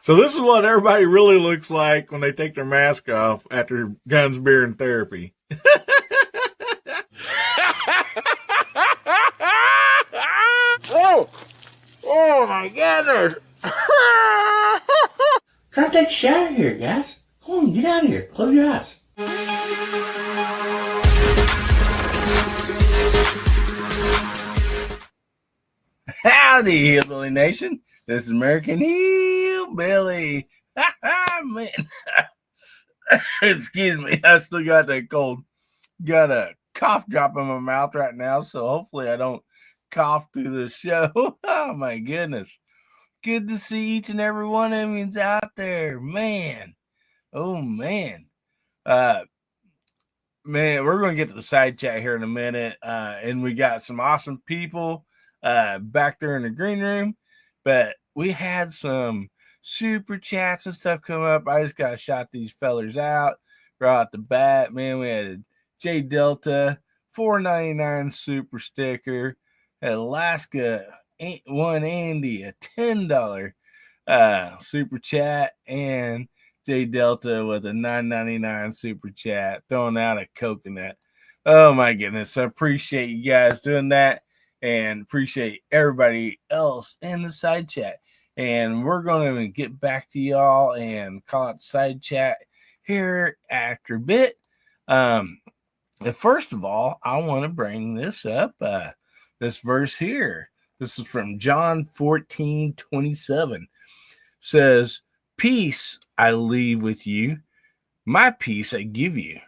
So this is what everybody really looks like when they take their mask off after guns, beer, and therapy. Oh my goodness. Try to take a shower here, guys. Come on, get out of here. Close your eyes. Howdy, Hillbilly Nation. This is American Hillbilly. Man. Excuse me. I still got that cold. Got a cough drop in my mouth right now, so hopefully I don't cough through the show. Oh, my goodness. Good to see each and every one of you out there. Man. Oh, man. Man, we're going to get to the side chat here in a minute, and we got some awesome people back there in the green room, but we had some super chats and stuff come up. I just got to shout these fellers out right off the bat. Man, we had J Delta, $4.99 super sticker, Alaska, one Andy, a $10 super chat, and J Delta with a $9.99 super chat, throwing out a coconut. Oh my goodness. I appreciate you guys doing that, and appreciate everybody else in the side chat. And we're going to get back to y'all and call it side chat here after a bit. First of all, I want to bring this up, this verse here. This is from John 14:27. Says, "Peace I leave with you, my peace I give you.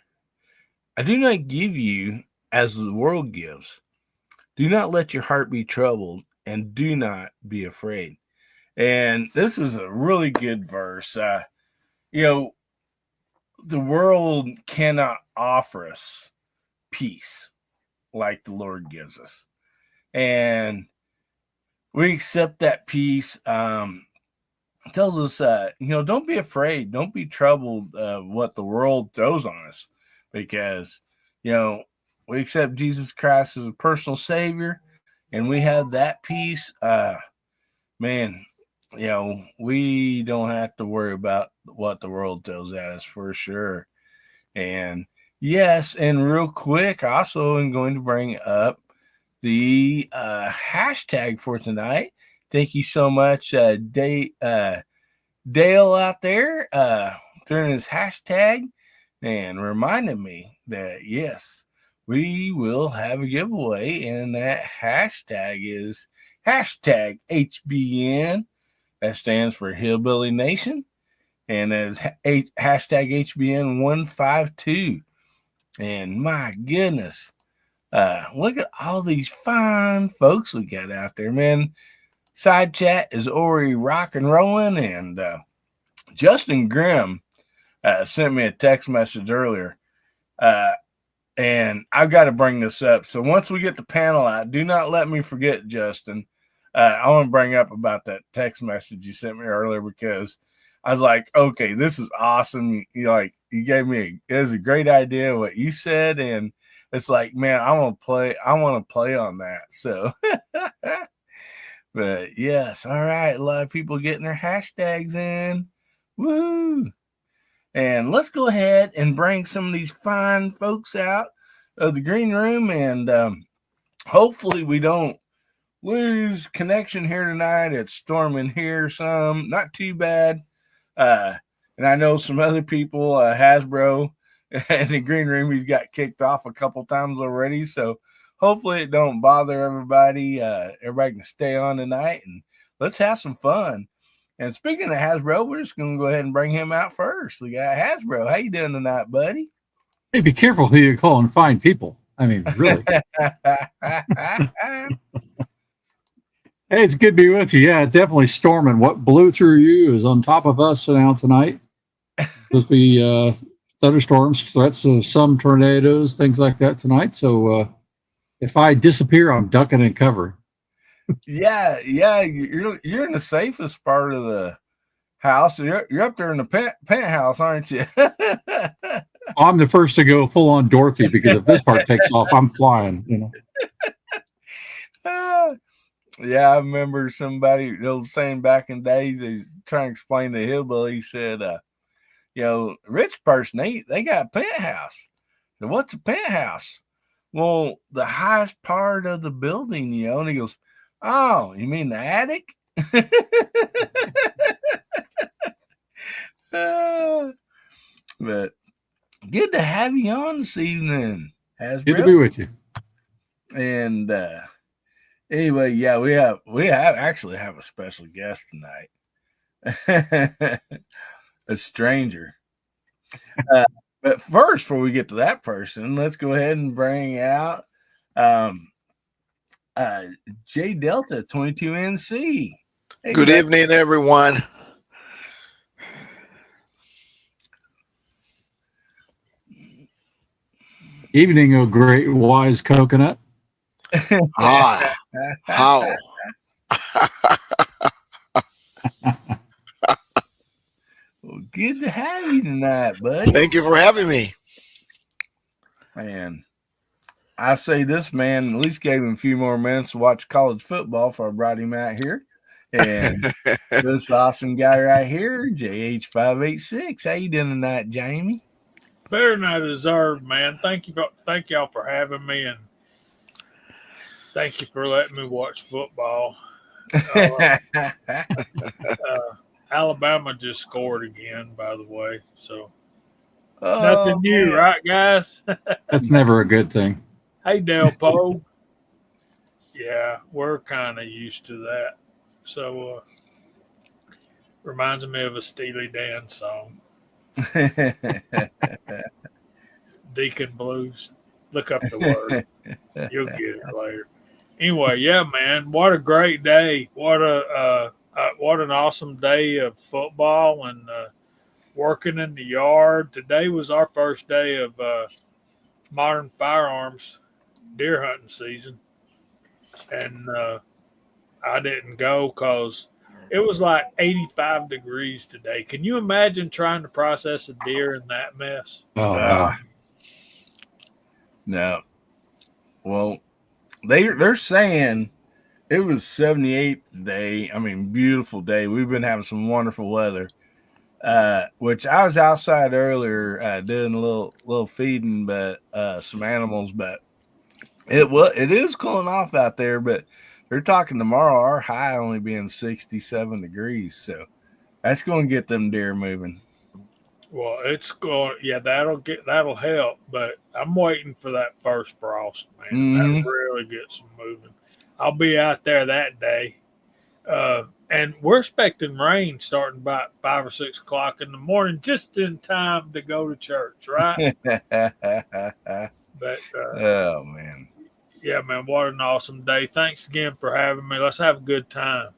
I do not give you as the world gives. Do not let your heart be troubled, and do not be afraid." And this is a really good verse. The world cannot offer us peace like the Lord gives us. And we accept that peace. Tells us, don't be afraid. Don't be troubled what the world throws on us, because, we accept Jesus Christ as a personal Savior, and we have that peace. Man, we don't have to worry about what the world throws at us for sure. And yes, and real quick, also I'm going to bring up the hashtag for tonight. Thank you so much, Dale out there, during his hashtag, and reminded me that, yes, we will have a giveaway, and that hashtag is hashtag HBN. That stands for Hillbilly Nation, and that's hashtag HBN152. And my goodness, look at all these fine folks we got out there, man. Side chat is already rock and rolling, and Justin Grimm sent me a text message earlier, and I've got to bring this up. So once we get the panel out, do not let me forget, Justin. I want to bring up about that text message you sent me earlier, because I was like, okay, this is awesome. You gave me it was a great idea what you said, and it's like, man, I want to play on that. So but yes, all right, a lot of people getting their hashtags in. Woo! And let's go ahead and bring some of these fine folks out of the green room, and hopefully we don't lose connection here tonight. It's storming here some, not too bad. And I know some other people, Hasbro in the green room, he's got kicked off a couple times already. So hopefully it don't bother everybody. Everybody can stay on tonight, and let's have some fun. And speaking of Hasbro, we're just going to go ahead and bring him out first. We got Hasbro. How you doing tonight, buddy? Hey, be careful who you call and fine people. I mean, really. Hey, it's good to be with you. Yeah, definitely storming. What blew through you is on top of us now tonight. Supposed to be thunderstorms, threats of some tornadoes, things like that tonight. So if I disappear, I'm ducking and covering. Yeah, you're in the safest part of the house. You're up there in the penthouse, aren't you? I'm the first to go full on Dorothy, because if this part takes off, I'm flying. Yeah, I remember somebody was saying back in days, they was trying to explain to Hillbilly, he said, rich person, they got a penthouse. So what's a penthouse? Well, the highest part of the building, and he goes, oh, you mean the attic? But good to have you on this evening, Hasbro. Good to be with you. And anyway, yeah, we actually have a special guest tonight. A stranger. But first, before we get to that person, let's go ahead and bring out J Delta 22NC. Hey, good evening, everyone. Evening, oh great wise coconut. How? Well, good to have you tonight, buddy. Thank you for having me. Man, I say this man at least gave him a few more minutes to watch college football before I brought him out here. And this awesome guy right here, JH586. How you doing tonight, Jamie? Better than I deserve, man. Thank y'all for having me, and thank you for letting me watch football. Alabama just scored again, by the way. So nothing new, right, guys? That's never a good thing. Hey, Del Poe. Yeah, we're kind of used to that. So reminds me of a Steely Dan song. Deacon Blues. Look up the word. You'll get it later. Anyway, yeah, man. What a great day. What an awesome day of football and working in the yard. Today was our first day of modern firearms deer hunting season. And I didn't go because it was like 85 degrees today. Can you imagine trying to process a deer in that mess? Oh, no. Well, they're saying it was 78 today. I mean, beautiful day. We've been having some wonderful weather. Which I was outside earlier doing a little feeding, but some animals. But it is cooling off out there. But they're talking tomorrow. Our high only being 67 degrees, so that's going to get them deer moving. Well, it's going. Yeah, that'll help. But I'm waiting for that first frost, man. Mm-hmm. That really gets them moving. I'll be out there that day. And we're expecting rain starting about 5 or 6 o'clock in the morning, just in time to go to church, right? But oh man, yeah, man, what an awesome day! Thanks again for having me. Let's have a good time.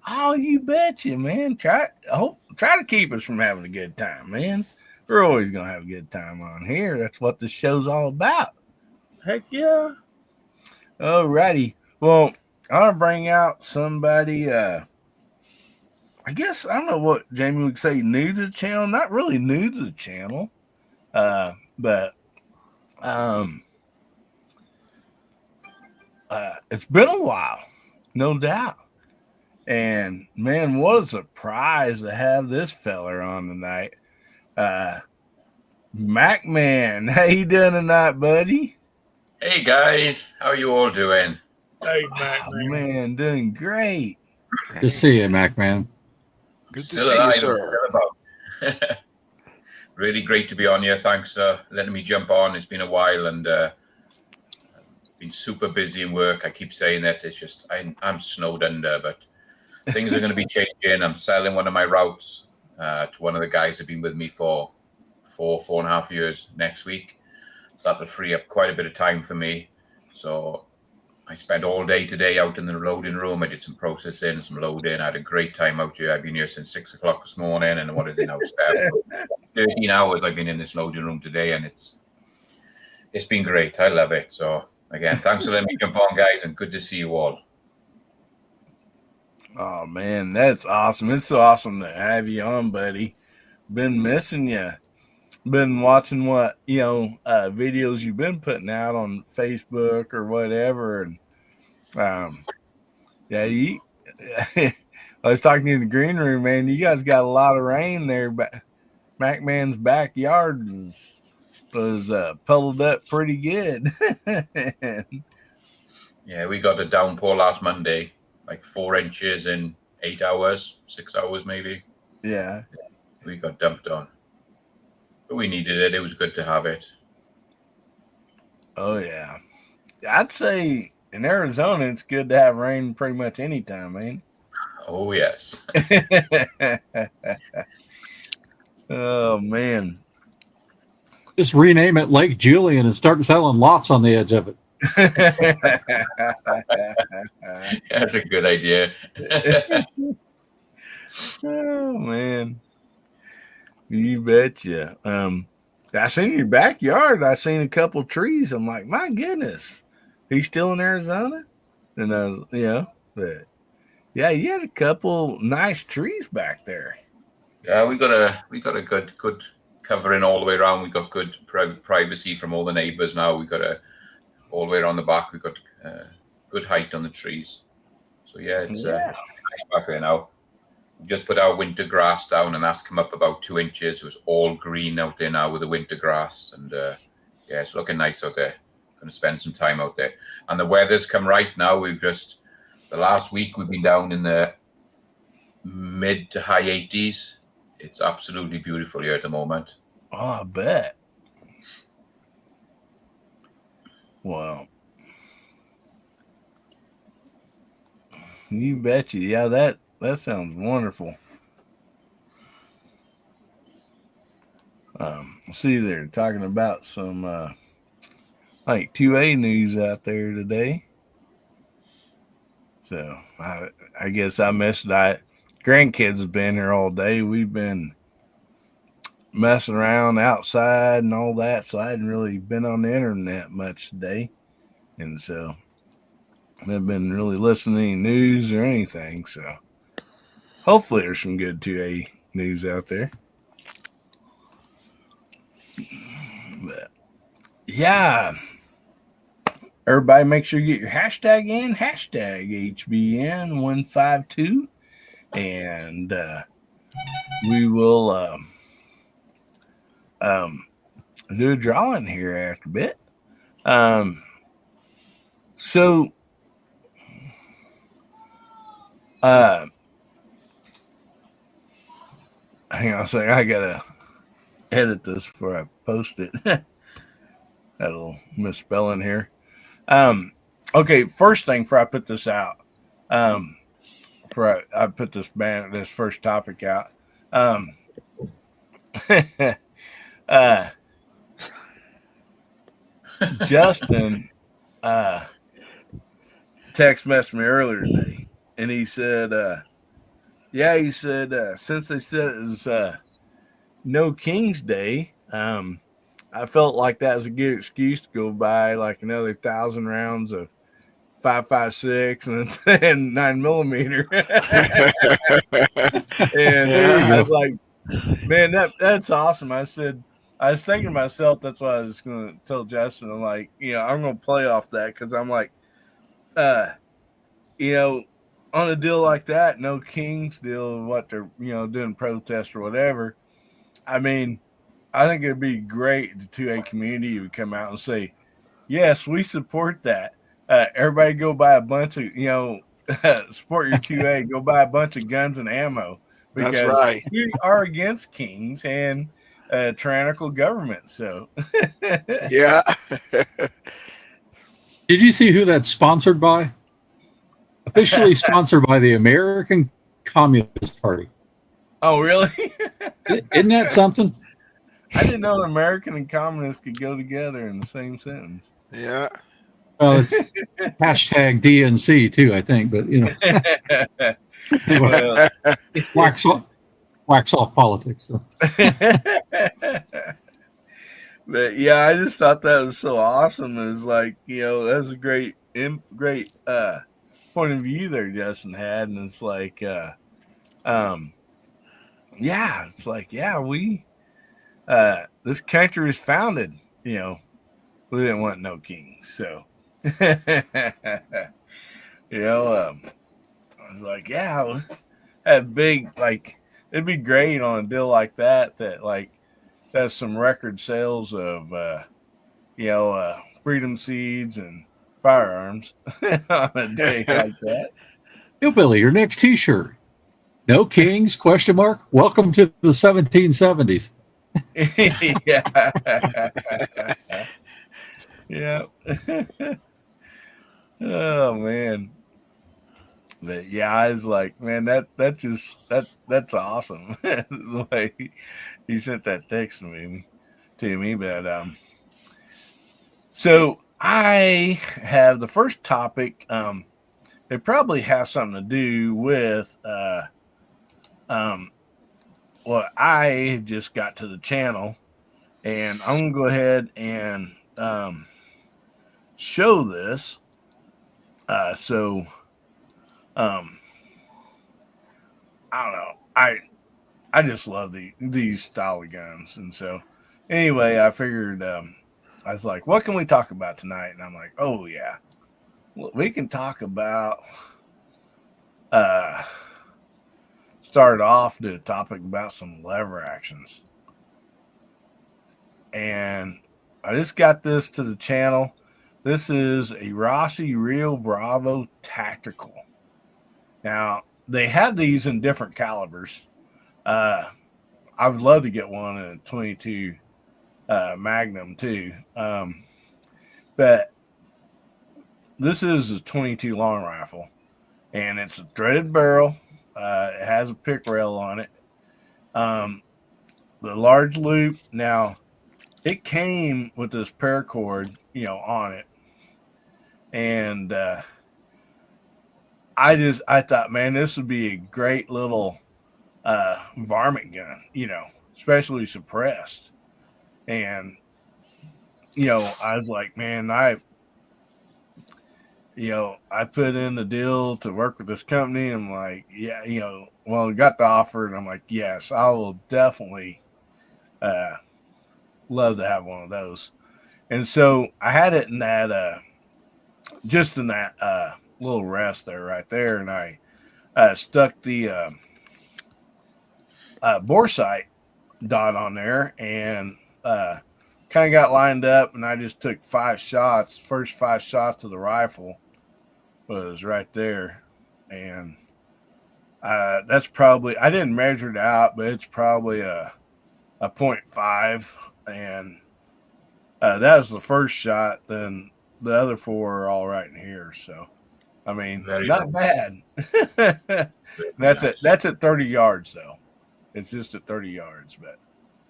Oh, you betcha, man. Try to keep us from having a good time, man. We're always gonna have a good time on here. That's what this show's all about. Heck yeah! Alrighty. Well, I'm gonna bring out somebody. I guess I don't know what Jamie would say. New to the channel, not really new to the channel, but it's been a while, no doubt. And man, what a surprise to have this feller on tonight. Mac Man, how you doing tonight, buddy? Hey guys, how are you all doing? Hey, Mac, man, doing great. good to see you, Mac Man. Good to see you, sir. Really great to be on here. Thanks for letting me jump on. It's been a while and been super busy in work. I keep saying that. It's just I'm snowed under, but things are going to be changing. I'm selling one of my routes to one of the guys who've been with me for 4.5 years next week. So that'll free up quite a bit of time for me. So I spent all day today out in the loading room. I did some processing, some loading. I had a great time out here. I've been here since 6 o'clock this morning, and what is it now? 13 hours I've been in this loading room today, and it's been great. I love it. So again, thanks for letting me jump on, guys, and good to see you all. Oh man, that's awesome. It's so awesome to have you on, buddy. Been missing you. Been watching what videos you've been putting out on Facebook or whatever, and Yeah, I was talking in the green room, man. You guys got a lot of rain there, but MacMan's backyard was puddled up pretty good. Yeah, we got a downpour last Monday, like 4 inches in 8 hours, 6 hours maybe. Yeah. We got dumped on. But we needed it. It was good to have it. Oh, yeah. I'd say in Arizona, it's good to have rain pretty much anytime, man. Oh, yes. Oh, man. Just rename it Lake Julian and start selling lots on the edge of it. That's a good idea. Oh, man. You betcha. I seen your backyard. I seen a couple trees. I'm like, my goodness, he's still in Arizona? And I was, but yeah, you had a couple nice trees back there. Yeah, we got a good covering all the way around. We got good privacy from all the neighbors now. We got all the way around the back. We got good height on the trees. So yeah, it's nice back there now. We just put our winter grass down, and that's come up about 2 inches. It was all green out there now with the winter grass, and yeah, it's looking nice out there. Going to spend some time out there, and the weather's come right now. The last week we've been down in the mid to high 80s. It's absolutely beautiful here at the moment. Oh, I bet. Wow. You betcha. Yeah, that sounds wonderful. See, they're talking about some like 2A news out there today. So I guess I missed that. Grandkids have been here all day. We've been messing around outside and all that, so I hadn't really been on the internet much today. And so I haven't been really listening to any news or anything. So hopefully there's some good 2A news out there. But yeah. Everybody make sure you get your hashtag in, hashtag HBN152. And we will do a drawing here after a bit. So hang on a second. I gotta edit this before I post it. That little misspelling here. Okay, first thing before I put this out, before I put this first topic out, Justin text messaged me earlier today, and he said, since they said it was No King's Day, I felt like that was a good excuse to go buy like another 1,000 rounds of 5.56 and 9mm. And I was like, man, that's awesome. I said, I was thinking to myself, that's why I was going to tell Justin, I'm like, I'm going to play off that because I'm like, on a deal like that, No King's deal, what they're, doing protest or whatever. I mean, I think it'd be great if the 2A community would come out and say, yes, we support that. Everybody go buy a bunch of, support your 2A, go buy a bunch of guns and ammo. Because that's right. We are against kings and tyrannical government. So, yeah. Did you see who that's sponsored by? Officially sponsored by the American Communist Party. Oh, really? Isn't that something? I didn't know American and communist could go together in the same sentence. Yeah. Well, it's hashtag DNC too, I think, but Well, wax off politics. So. But yeah, I just thought that was so awesome. It was like, that's a great point of view there Justin had, and it's like, it's like, we this country was founded, we didn't want no kings, so I was like, yeah, that big, like, it'd be great on a deal like that, like, that's some record sales of, freedom seeds and firearms on a day like that. Hillbilly, your next T-shirt. No kings? Question mark. Welcome to the 1770s. Yeah. Yeah. Oh man. But yeah, I was like, man, that's awesome. The way he sent that text to me, but so I have the first topic. It probably has something to do with well, I just got to the channel, and I'm gonna go ahead and show this. I don't know. I just love these style of guns, and so anyway, I figured I was like, what can we talk about tonight? And I'm like, oh yeah, we can talk about start off the topic about some lever actions. And I just got this to the channel. This is a Rossi Real Bravo Tactical. Now, they have these in different calibers. I would love to get one in a 22 Magnum too. But this is a 22 long rifle, and it's a threaded barrel. It has a pick rail on it. The large loop. Now, it came with this paracord, on it. And I thought, man, this would be a great little varmint gun, especially suppressed. And, I was like, man, I put in the deal to work with this company. I'm like, yeah, got the offer, and I'm like, yes, I will definitely love to have one of those. And so I had it in that, just in that little rest there, right there, and I stuck the bore sight dot on there, and kind of got lined up, and I just took 5 shots. First 5 shots of the rifle was right there, and that's probably, I didn't measure it out, but it's probably a 0.5, and that was the first shot. Then the other 4 are all right in here, so I mean, not bad. That's at 30 yards though. It's just at 30 yards, but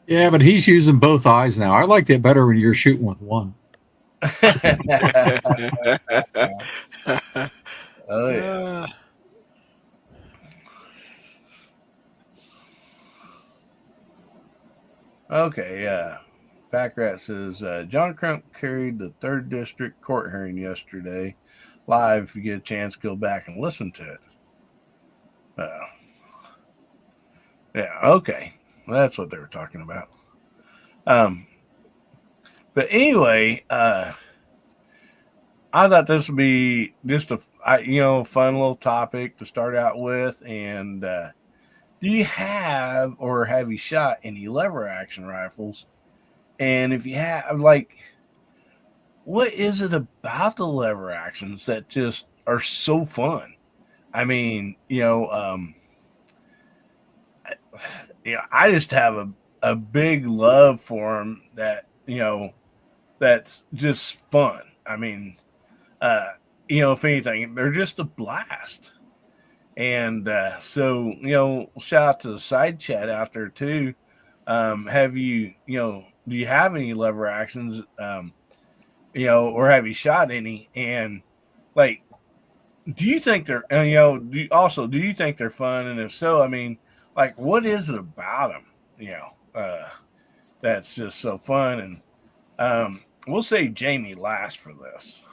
yeah, but he's using both eyes now. I liked it better when you're shooting with one. Oh yeah. Okay, Backrat says John Crump carried the 3rd District court hearing yesterday. Live, if you get a chance, go back and listen to it. Yeah, okay. Well, that's what they were talking about. But anyway, I thought this would be just a fun little topic to start out with. And do you have you shot any lever action rifles? And if you have, what is it about the lever actions that just are so fun? I mean, I just have a big love for them that, that's just fun. I mean, if anything, they're just a blast. And so, shout out to the side chat out there too. Have you, do you have any lever actions, or have you shot any? And do you think they're, do you think they're fun? And if so, I mean, what is it about them, that's just so fun? And we'll say Jamie last for this.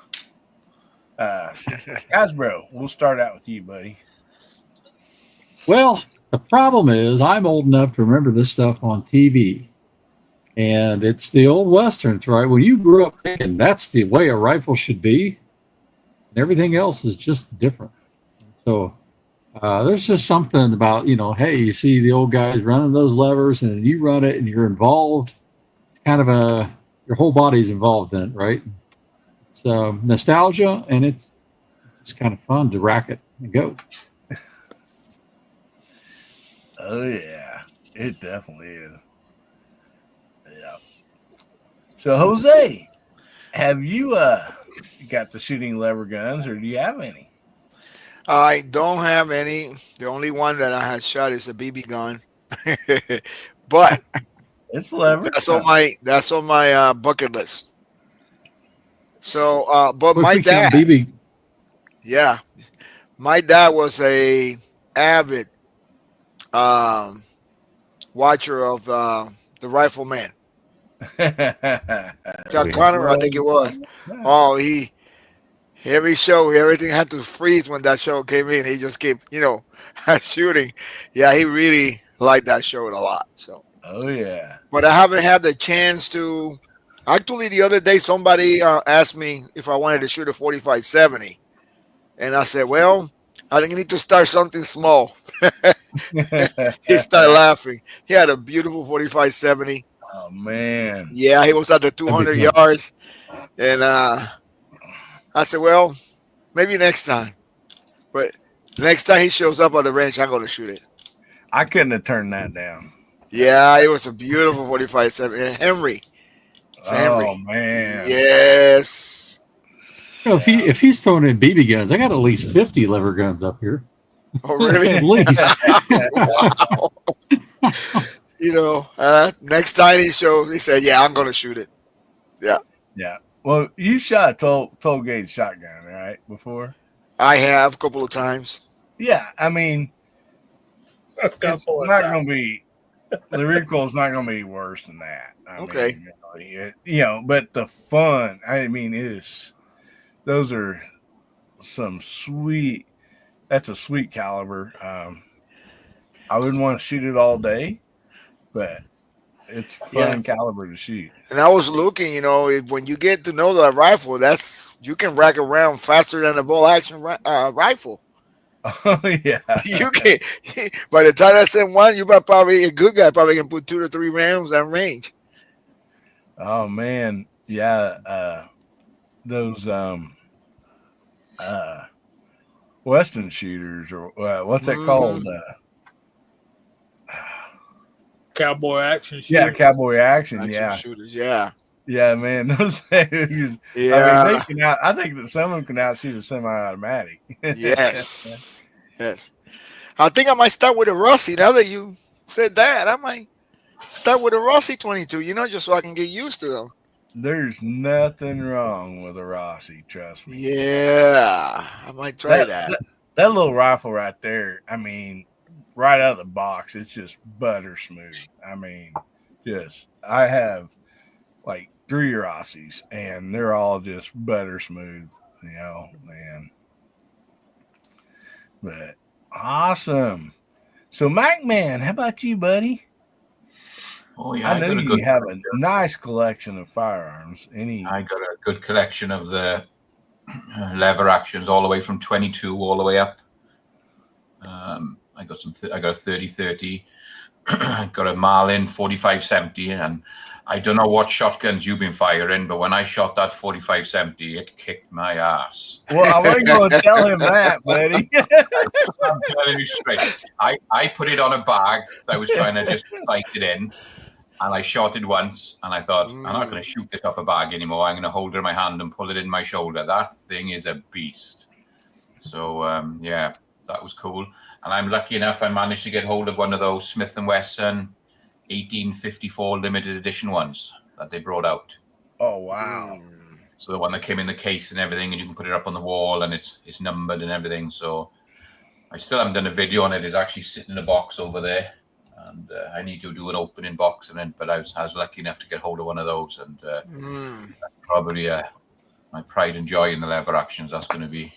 Hasbro, we'll start out with you, buddy. Well, the problem is I'm old enough to remember this stuff on TV. And it's the old Westerns, right? When you grew up thinking that's the way a rifle should be, and everything else is just different. So There's just something about, hey, you see the old guys running those levers and you run it and you're involved. It's kind of your whole body's involved in it, right? It's nostalgia, and it's kind of fun to rack it and go. Oh yeah, it definitely is. Yeah. So Jose, have you got the shooting lever guns, or do you have any? I don't have any. The only one that I had shot is a BB gun. But It's lever. that's on my bucket list. So, but Well, my we can't dad, BB. yeah, my dad was a avid watcher of the Rifleman. Chuck Connor, I think it was. Oh, every show, everything had to freeze when that show came in. He just kept, shooting. Yeah, he really liked that show a lot. So. Oh yeah. But I haven't had the chance to. Actually, the other day, somebody asked me if I wanted to shoot a 45-70, and I said, "Well, I think you need to start something small." He started laughing. He had a beautiful 45-70. Oh man. Yeah, he was at the 200 yards, and I said, "Well, maybe next time." But the next time he shows up on the range, I'm going to shoot it. I couldn't have turned that down. Yeah, it was a beautiful 45-70. Henry. Oh man. Yes. If he's throwing in BB guns, I got at least 50 lever guns up here. Oh, really? At least. Wow. Next time he said, "Yeah, I'm going to shoot it." Yeah. Yeah. Well, you shot a 12 gauge shotgun, right? Before? I have a couple of times. Yeah. I mean, it's not going to be, the recoil's not going to be worse than that. Okay. But the fun, I mean, those are some sweet, that's a sweet caliber. I wouldn't want to shoot it all day, but it's fun caliber to shoot. And I was looking, when you get to know the rifle, you can rack around faster than a bolt action rifle. Oh yeah. You can. By the time that's in one, a good guy probably can put 2 to 3 rounds at range. Oh man, yeah. Those Western shooters, or what's that called? Cowboy action shooter. Yeah, cowboy action. Shooters. Yeah. Yeah, man. Those. Yeah. I mean, I think that some of them can outshoot a semi-automatic. Yes. Yes. I think I might start with a Rossi. Now that you said that, I might start with a Rossi 22. Just so I can get used to them. There's nothing wrong with a Rossi, trust me. Yeah, I might try that. That little rifle right there, I mean, right out of the box, it's just butter smooth. I mean, I have like 3 Rossis, and they're all just butter smooth, man. But awesome. So, Mike Man, how about you, buddy? Oh yeah, I know you have a nice collection of firearms. I got a good collection of the lever actions, all the way from 22 all the way up. I got a 30-30. I got a Marlin 45-70, and I don't know what shotguns you've been firing, but when I shot that 45-70, it kicked my ass. Well, I wasn't going to tell him that, buddy. I'm telling you straight. I put it on a bag. I was trying to just sight it in, and I shot it once, and I thought, I'm not going to shoot this off a bag anymore. I'm going to hold it in my hand and pull it in my shoulder. That thing is a beast. So, that was cool. And I'm lucky enough I managed to get hold of one of those Smith & Wesson 1854 limited edition ones that they brought out. Oh, wow. So the one that came in the case and everything, and you can put it up on the wall, and it's numbered and everything. So I still haven't done a video on it. It's actually sitting in a box over there, and I need to do an opening box. But I was lucky enough to get hold of one of those, and that's probably my pride and joy in the lever actions. That's going to be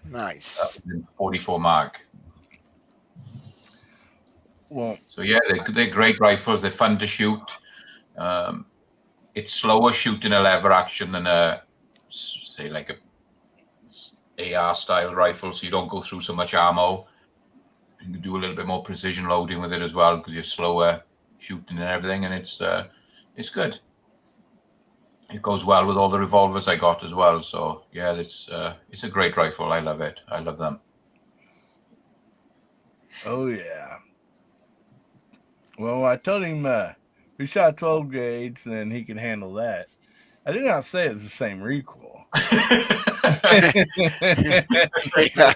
nice. 44 mag. Well, so yeah, they're great rifles. They're fun to shoot. It's slower shooting a lever action than like a AR style rifle, so you don't go through so much ammo. you can do a little bit more precision loading with it as well because you're slower shooting and everything, and it's good. It goes well with all the revolvers I got as well. So yeah, it's a great rifle. I love it. I love them. Oh yeah. Well, I told him we shot 12 gauge, then he can handle that. I did not say it's the same recoil. Yeah.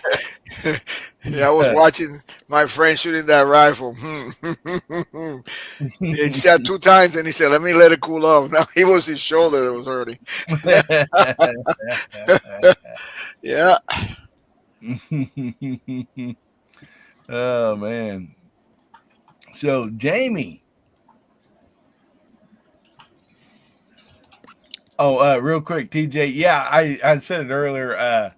Yeah, I was watching my friend shooting that rifle. He shot 2 times and he said, "Let me let it cool off." Now it was his shoulder that was hurting. Yeah. Oh man. So Jamie. Oh, real quick, TJ. Yeah, I said it earlier.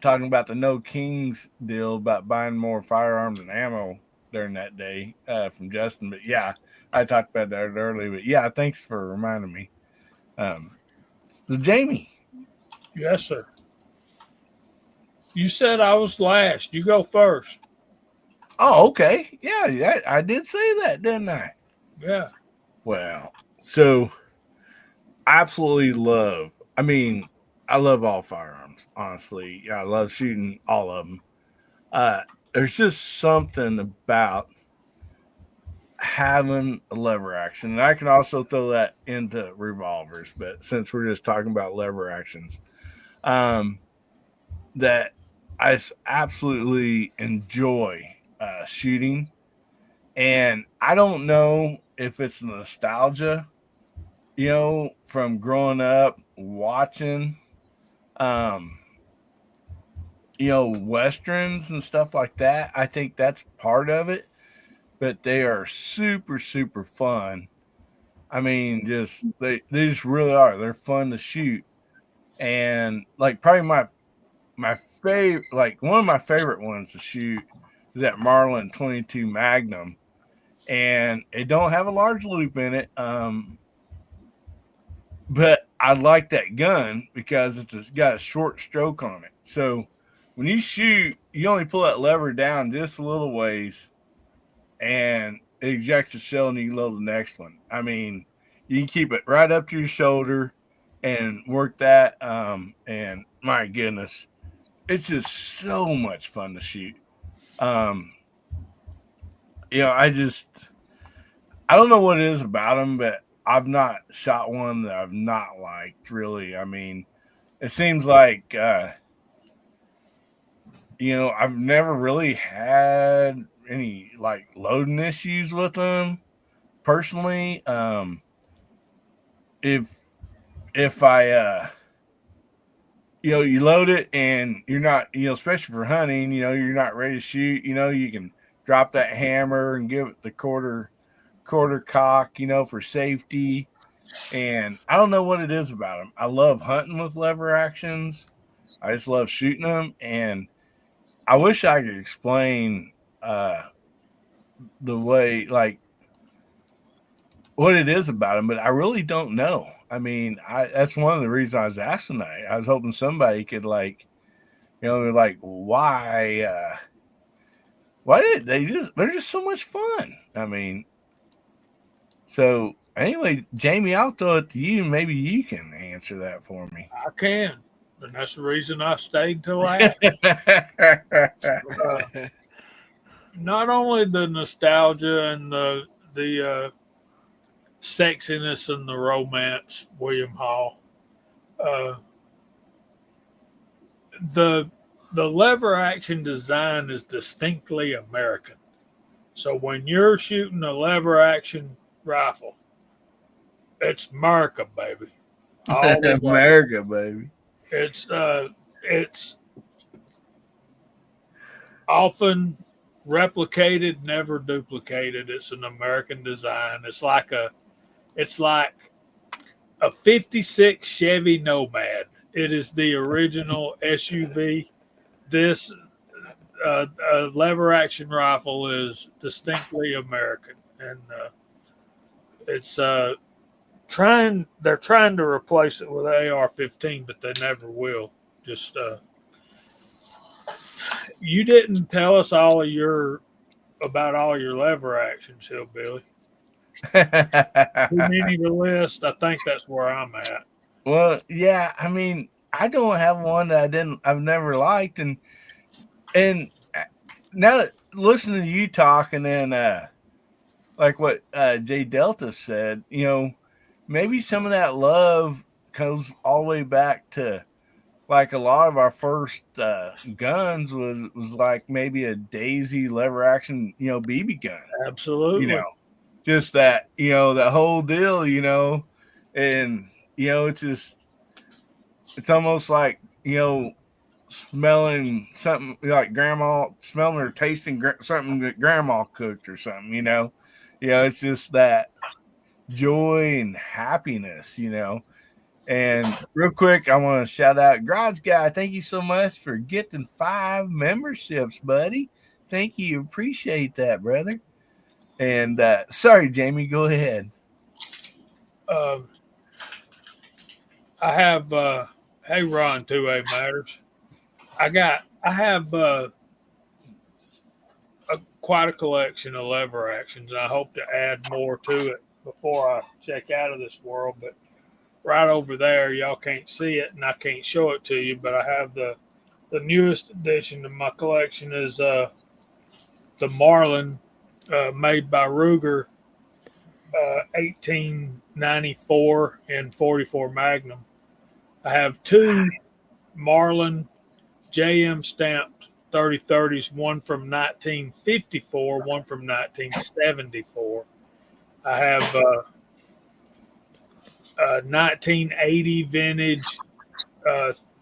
Talking about the No Kings deal about buying more firearms and ammo during that day from Justin. But yeah, I talked about that earlier. But yeah, thanks for reminding me. So Jamie. Yes, sir. You said I was last. You go first. Oh, okay. Yeah, I did say that, didn't I? Yeah. Well, so absolutely love. I mean, I love all firearms, honestly. I love shooting all of them. There's just something about having a lever action. And I can also throw that into revolvers, but since we're just talking about lever actions, that I absolutely enjoy shooting. And I don't know if it's nostalgia, from growing up watching, Westerns and stuff like that. I think that's part of it, but they are super, super fun. I mean, they just really are. They're fun to shoot. And like probably my favorite, like one of my favorite ones to shoot is that Marlin 22 Magnum. And it don't have a large loop in it. But I like that gun because it's got a short stroke on it. So when you shoot, you only pull that lever down just a little ways and it ejects the shell and you can load the next one. I mean, you can keep it right up to your shoulder and work that. And my goodness, it's just so much fun to shoot. I don't know what it is about them, but I've not shot one that I've not liked, really. I mean, it seems like, I've never really had any like loading issues with them personally. If I, you load it and you're not, especially for hunting, you're not ready to shoot, you can drop that hammer and give it the quarter cock, for safety. And I don't know what it is about them. I love hunting with lever actions. I just love shooting them. And I wish I could explain the way, like, what it is about them, but I really don't know. I mean, that's one of the reasons I was asking that. I was hoping somebody could, like, like, why did they're just so much fun. I mean, so anyway, Jamie, I'll throw it to you. Maybe you can answer that for me. I can. And that's the reason I stayed till last. Not only the nostalgia and the sexiness and the romance, William Hall. The lever action design is distinctly American. So when you're shooting a lever action rifle, it's America, baby. America, baby. It's often replicated, never duplicated. It's an American design. It's like a 56 Chevy Nomad. It is the original SUV. This lever action rifle is distinctly American, and it's they're trying to replace it with AR-15, but they never will. Just You didn't tell us about all your lever actions, Hillbilly. Too many to list. I think that's where I'm at. Well, yeah, I mean, I don't have one that I've never liked, and now that listening to you talk, and then like what Jay Delta said, maybe some of that love goes all the way back to like a lot of our first guns was like maybe a Daisy lever action, BB gun, Absolutely. Just that, the whole deal, and it's almost like, smelling something like grandma, smelling or tasting something that grandma cooked or something, it's just that joy and happiness, And real quick, I want to shout out Garage Guy. Thank you so much for getting 5 memberships, buddy. Thank you. Appreciate that, brother. And sorry, Jamie, go ahead. I have hey Ron 2A Matters. I have quite a collection of lever actions. I hope to add more to it before I check out of this world. But right over there, y'all can't see it, and I can't show it to you. But I have the newest addition to my collection is the Marlin, made by Ruger, 1894 and 44 Magnum. I have 2 Marlin JM stamped 3030s, one from 1954, one from 1974. I have 1980 vintage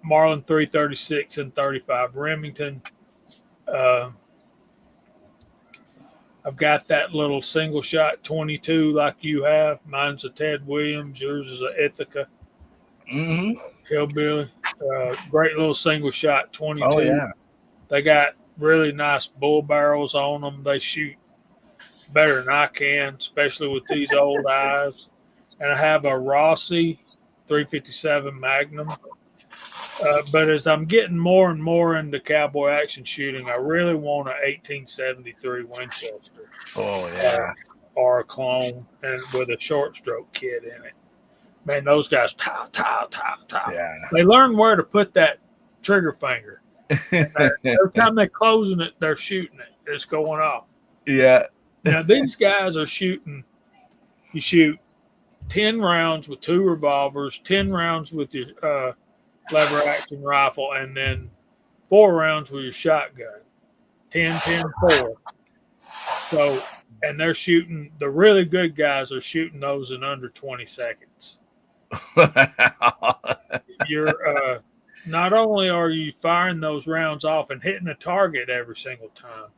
Marlin 336 and 35 Remington. I've got that little single shot 22 like you have. Mine's a Ted Williams. Yours is a Ithaca. Mm-hmm. Hillbilly. Great little single shot 22. Oh, yeah. They got really nice bull barrels on them. They shoot better than I can, especially with these old eyes. And I have a Rossi 357 Magnum. But as I'm getting more and more into cowboy action shooting, I really want an 1873 Winchester. Oh, yeah. Or a clone, and with a short stroke kit in it. Man, those guys, tow. Yeah. They learn where to put that trigger finger. Every time they're closing it, they're shooting it. It's going off. Yeah. Now, these guys are shooting. You shoot 10 rounds with 2 revolvers, 10 rounds with your lever action rifle, and then 4 rounds with your shotgun. 10, 4. So, and they're shooting, the really good guys are shooting those in under 20 seconds. You're not only are you firing those rounds off and hitting a target every single time,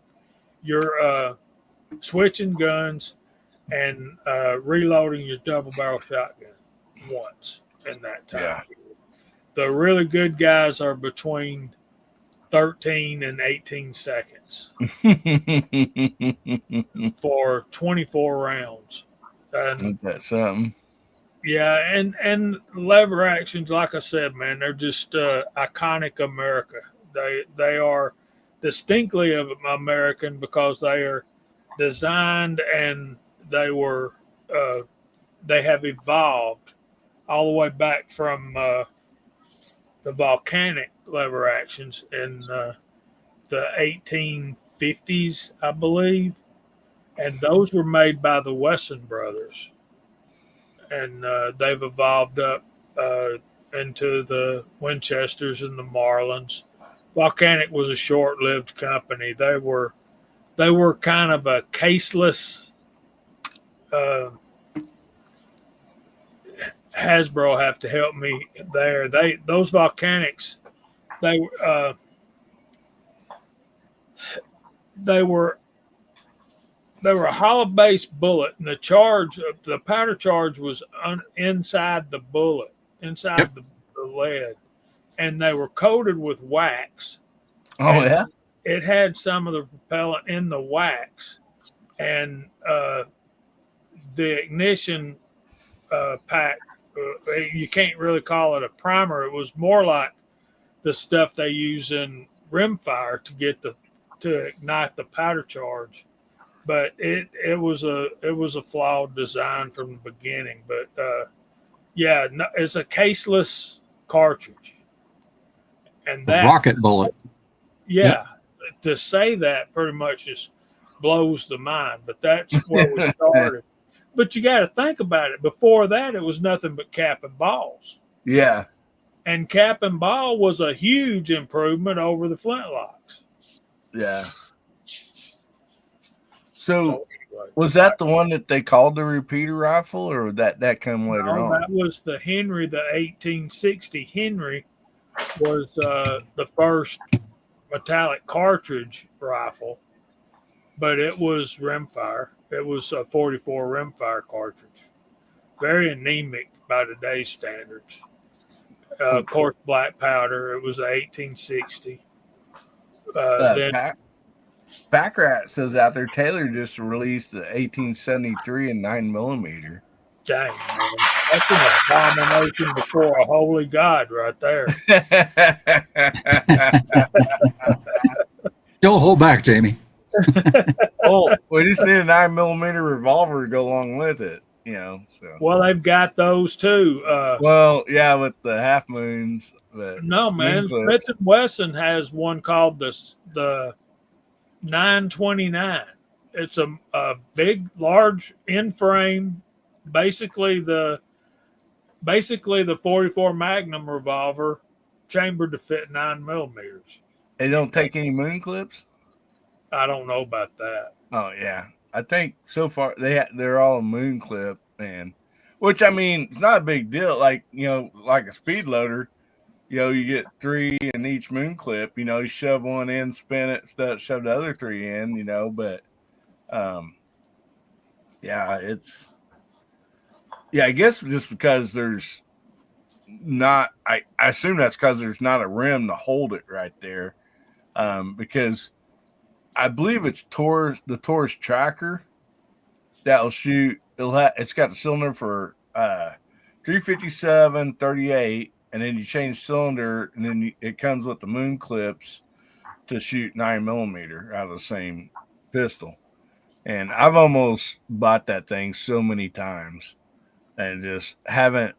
you're switching guns and reloading your double barrel shotgun once in that time. Yeah. The really good guys are between 13 and 18 seconds for 24 rounds. And that's something. yeah, and lever actions, like I said, man, they're just iconic America. They are distinctly of American because they are designed and they have evolved all the way back from the volcanic lever actions in the 1850s, I believe. And those were made by the Wesson brothers. And they've evolved up into the Winchesters and the Marlins. Volcanic was a short-lived company. They were kind of a caseless. Hasbro have to help me there. Those Volcanics, they were a hollow base bullet, and the powder charge was inside the bullet, inside the lead, and they were coated with wax. Oh, yeah. It had some of the propellant in the wax, and the ignition pack. You can't really call it a primer. It was more like the stuff they use in rimfire to ignite the powder charge. But it was a flawed design from the beginning. But yeah, no, it's a caseless cartridge, and A that rocket bullet. yeah, to say that pretty much just blows the mind. But that's where we started. But you got to think about it. Before that, it was nothing but cap and balls. Yeah. And cap and ball was a huge improvement over the flintlocks. Yeah. So anyway, was that the one that they called the repeater rifle, or that came later no, on? that was the Henry, the 1860 Henry was the first metallic cartridge rifle, but it was rimfire. It was a 44 rimfire cartridge. Very anemic by today's standards. Of course, black powder. It was a 1860. Then Pack Rat says out there, Taylor just released the 1873 and 9mm. dang, man. That's an abomination before a holy God right there. Don't hold back, Jamie. Oh, we just need a 9mm revolver to go along with it, you know. So Well, they've got those too. well, yeah, with the half moons. But No, man. moon Smith clips. & Wesson has one called the 929. It's a big, large in-frame, basically the 44 Magnum revolver, chambered to fit 9mm. They don't take any moon clips. I don't know about that. Oh yeah, I think so far they're all moon clip, and which I mean it's not a big deal. Like like a speed loader, you get 3 in each moon clip. You shove one in, spin it, shove the other 3 in. But yeah, I guess just because there's not, I assume that's because there's not a rim to hold it right there, because I believe it's the Taurus tracker that'll shoot. It's got the cylinder for 357, 38, and then you change cylinder, and then it comes with the moon clips to shoot 9mm out of the same pistol. And I've almost bought that thing so many times and just haven't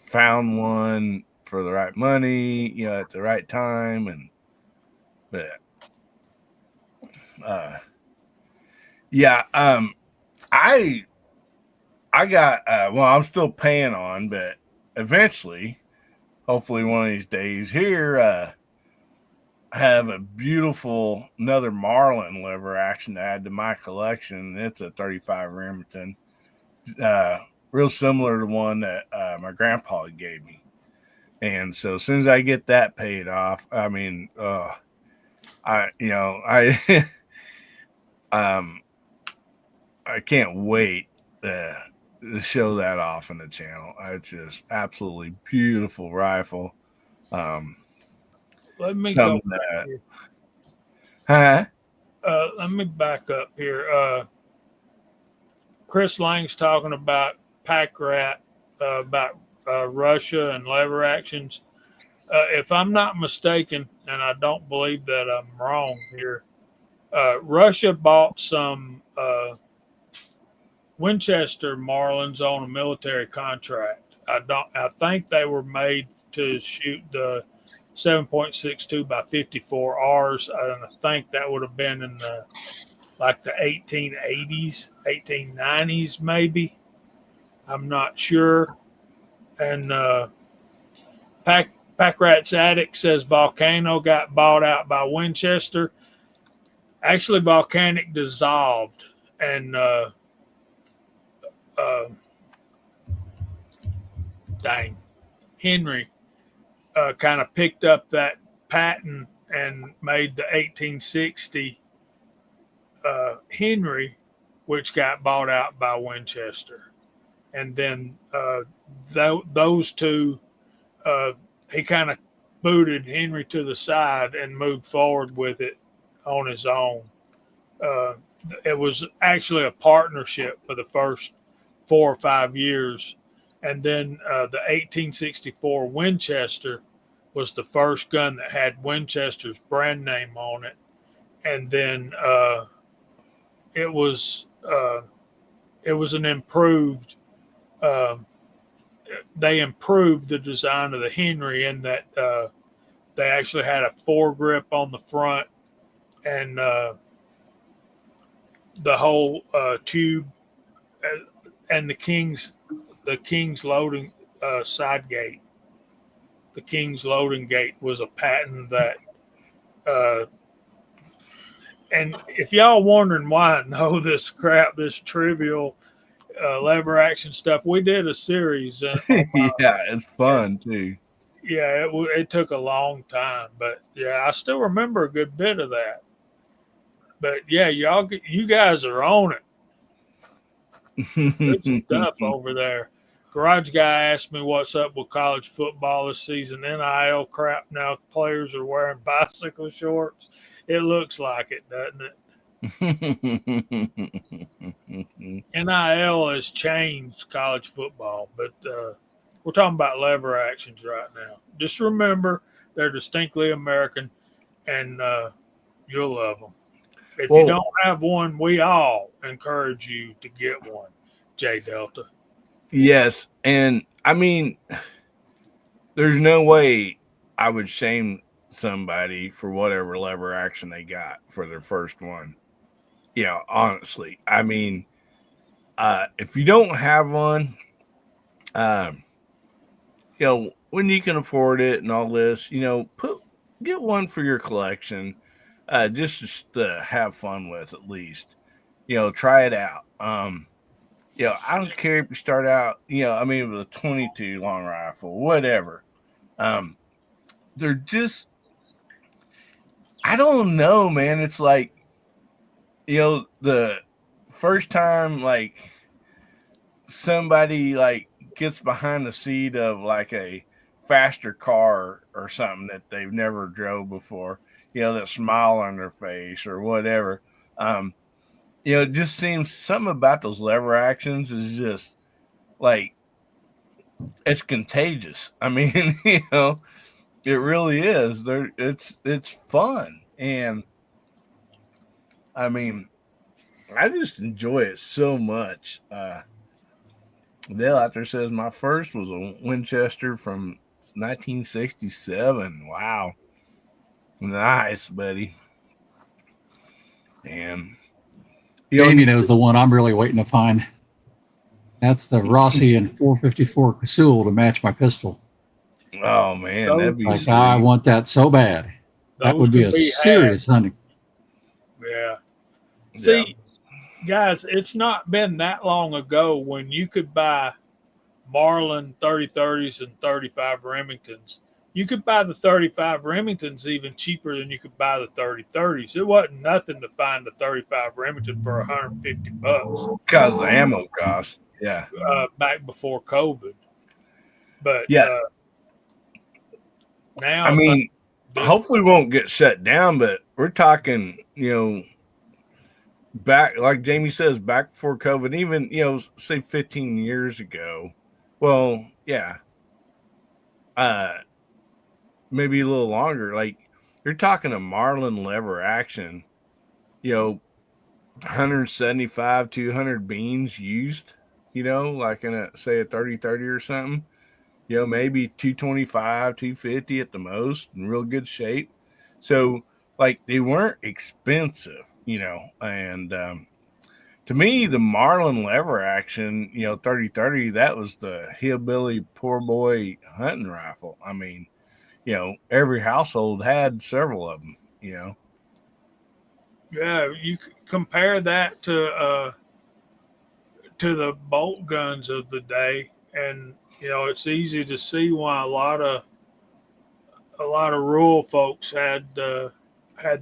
found one for the right money, at the right time, but. I got I'm still paying on, but eventually, hopefully one of these days here, I have a beautiful another Marlin lever action to add to my collection. It's a 35 Remington, real similar to one that my grandpa gave me. And so as soon as I get that paid off, I mean, I can't wait to show that off in the channel. It's just absolutely beautiful rifle. Let me go back here. Let me back up here. Chris Lang's talking about Pack Rat, about Russia and lever actions. If I'm not mistaken, and I don't believe that I'm wrong here, Russia bought some Winchester Marlins on a military contract. I think they were made to shoot the 7.62 by 54Rs, and I think that would have been in the 1880s, 1890s maybe. I'm not sure. And Pack Rat's Addict says Volcano got bought out by Winchester. Actually, Volcanic dissolved, and Henry kind of picked up that patent and made the 1860 Henry, which got bought out by Winchester. And then those two, he kind of booted Henry to the side and moved forward with it on his own. It was actually a partnership for the first 4 or 5 years. And then the 1864 Winchester was the first gun that had Winchester's brand name on it, and then it was an improved. They improved the design of the Henry in that they actually had a foregrip on the front, and the whole tube, and the King's loading side gate. The King's loading gate was a patent that. And if y'all wondering why I know this crap, this trivial lever action stuff, we did a series. Yeah, it's fun too. Yeah, it took a long time, but yeah, I still remember a good bit of that. But yeah, you guys are on it. Good stuff over there. Garage guy asked me what's up with college football this season. NIL crap. Now players are wearing bicycle shorts. It looks like it, doesn't it? NIL has changed college football, but we're talking about lever actions right now. Just remember, they're distinctly American, and you'll love them. If you don't have one, we all encourage you to get one, J Delta. Yes, and I mean, there's no way I would shame somebody for whatever lever action they got for their first one. Honestly, I mean, if you don't have one, when you can afford it and all this, get one for your collection, just to have fun with at least. Try it out. I don't care if you start out, with a 22 long rifle, whatever. They're just, I don't know, man. It's like, the first time, like, somebody, like, gets behind the seat of, like, a faster car or something that they've never drove before, that smile on their face or whatever. It just seems something about those lever actions is just, like, it's contagious. I mean, it really is. It's fun. And I mean, I just enjoy it so much. Dale out there says my first was a Winchester from 1967. Wow. Nice, buddy. And Jamie knows the one I'm really waiting to find. That's the Rossi and 454 Casull to match my pistol. Oh man, that'd be like, I want that so bad. That would be a serious hunting. Yeah. See, guys, it's not been that long ago when you could buy Marlin 30-30s and 35 Remingtons. You could buy the 35 Remingtons even cheaper than you could buy the 30-30s. It wasn't nothing to find the 35 Remington for $150. Because the ammo cost. Yeah. Back before COVID. But yeah. Now, I mean, hopefully we won't get shut down, but we're talking, back, like Jamie says, back before COVID, even, say 15 years ago. Well, yeah. Maybe a little longer. Like, you're talking a Marlin lever action, 175, 200 beans used, like in say a 30-30 or something. Maybe 225, 250 at the most, in real good shape. So, like, they weren't expensive, and to me, the Marlin lever action, 30-30, that was the hillbilly poor boy hunting rifle. I mean, every household had several of them, Yeah, you compare that to the bolt guns of the day, and it's easy to see why a lot of rural folks had the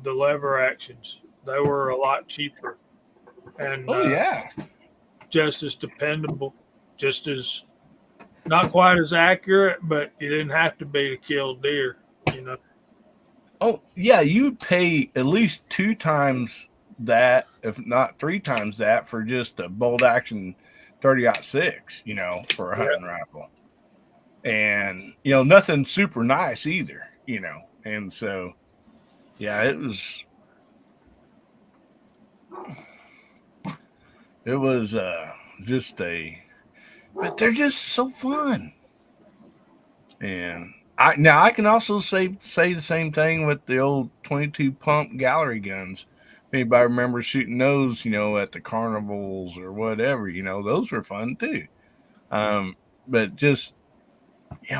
lever actions. They were a lot cheaper, and just as dependable, just as not quite as accurate, but you didn't have to be to kill deer. Oh yeah, you'd pay at least 2 times that, if not 3 times that, for just a bolt action 30-06, for a hunting rifle. and nothing super nice either. And so yeah, it was just but they're just so fun. And I can also say the same thing with the old 22 pump gallery guns. If anybody remembers shooting those, at the carnivals or whatever, those were fun too. But just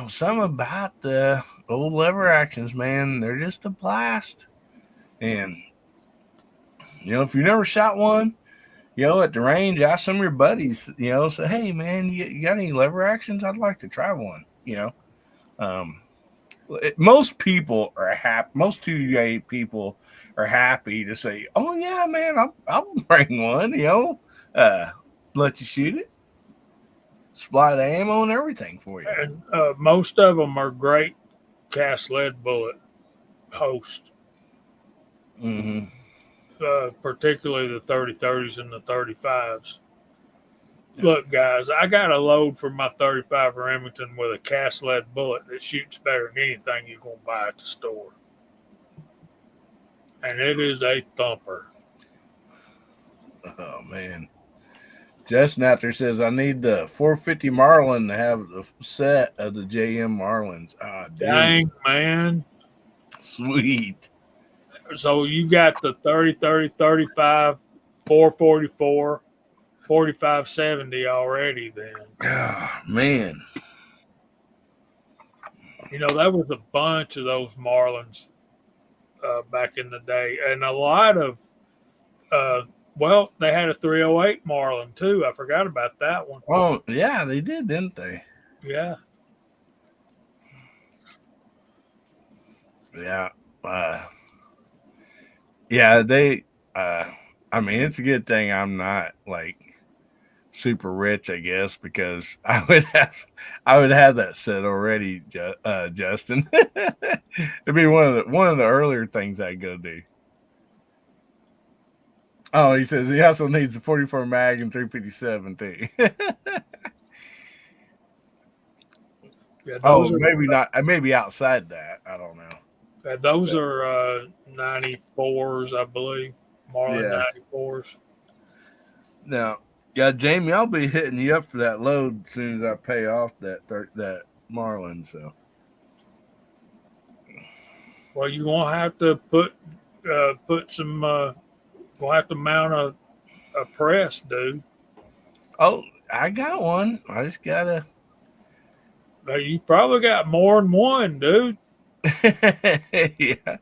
some about the old lever actions, man, they're just a blast. And if you never shot one, at the range, ask some of your buddies, say, hey man, you got any lever actions? I'd like to try one. Most people are happy. Most 2A people are happy to say, "Oh yeah, man, I'll bring one." Let you shoot it, supply the ammo and everything for you. And most of them are great cast lead bullet host. Mm-hmm. Particularly the 30-30s and the 35s. Look, guys, I got a load for my 35 Remington with a cast lead bullet that shoots better than anything you're going to buy at the store. And it is a thumper. Oh, man. Justin out there says, I need the 450 Marlin to have the set of the JM Marlins. Dang, man. Sweet. So you got the 30, 30, 35, 444, 45, 70 already then. Oh, man. There was a bunch of those Marlins back in the day. And a lot of, they had a 308 Marlin too. I forgot about that one. Oh, yeah, they did, didn't they? Yeah. Yeah. Yeah, they, it's a good thing I'm not like super rich, I guess, because I would have that set already, Justin. It'd be one of the earlier things I'd go do. Oh, he says he also needs a 44 mag and 357 too. Yeah, maybe not. Maybe outside that. I don't know. Those are 94s, I believe. Marlin 94s. Now, yeah, Jamie, I'll be hitting you up for that load as soon as I pay off that Marlin. So, well, you're gonna have to put some. Gonna have to mount a press, dude. Oh, I got one. I just gotta. You probably got more than one, dude. Yeah.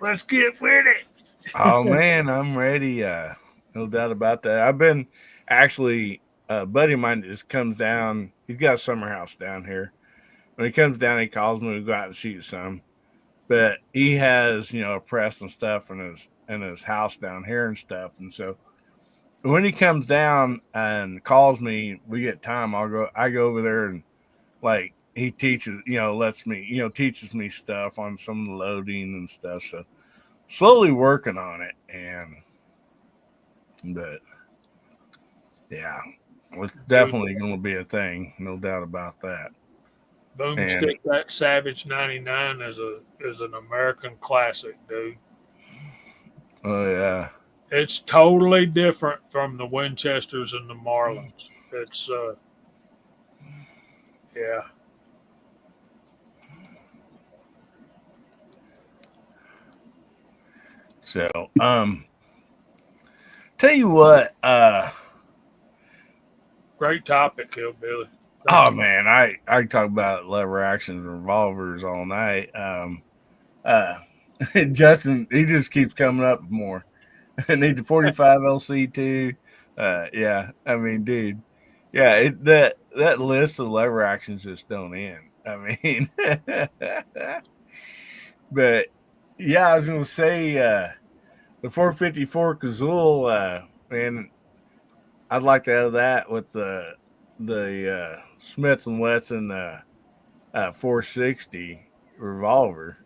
Let's get with it. Oh man, I'm ready. No doubt about that. I've been actually a buddy of mine just comes down. He's got a summer house down here. When he comes down, he calls me to go out and shoot some. But he has, a press and stuff in his house down here and stuff. And so when he comes down and calls me, we get time. I go over there and like he teaches, lets me, teaches me stuff on some of the loading and stuff. So slowly working on it. But yeah, it's definitely going to be a thing. No doubt about that. Boomstick, that Savage 99 is an American classic, dude. Oh yeah, it's totally different from the Winchesters and the Marlins. It's yeah. So tell you what, great topic, Hillbilly. Oh man, I can talk about lever actions and revolvers all night. Justin, he just keeps coming up with more. I need the 45 LC too. Yeah, I mean, dude, yeah, that list of lever actions just don't end. I mean, but yeah, I was gonna say the 454 Kazul, man, I'd like to have that with the Smith & Wesson 460 revolver,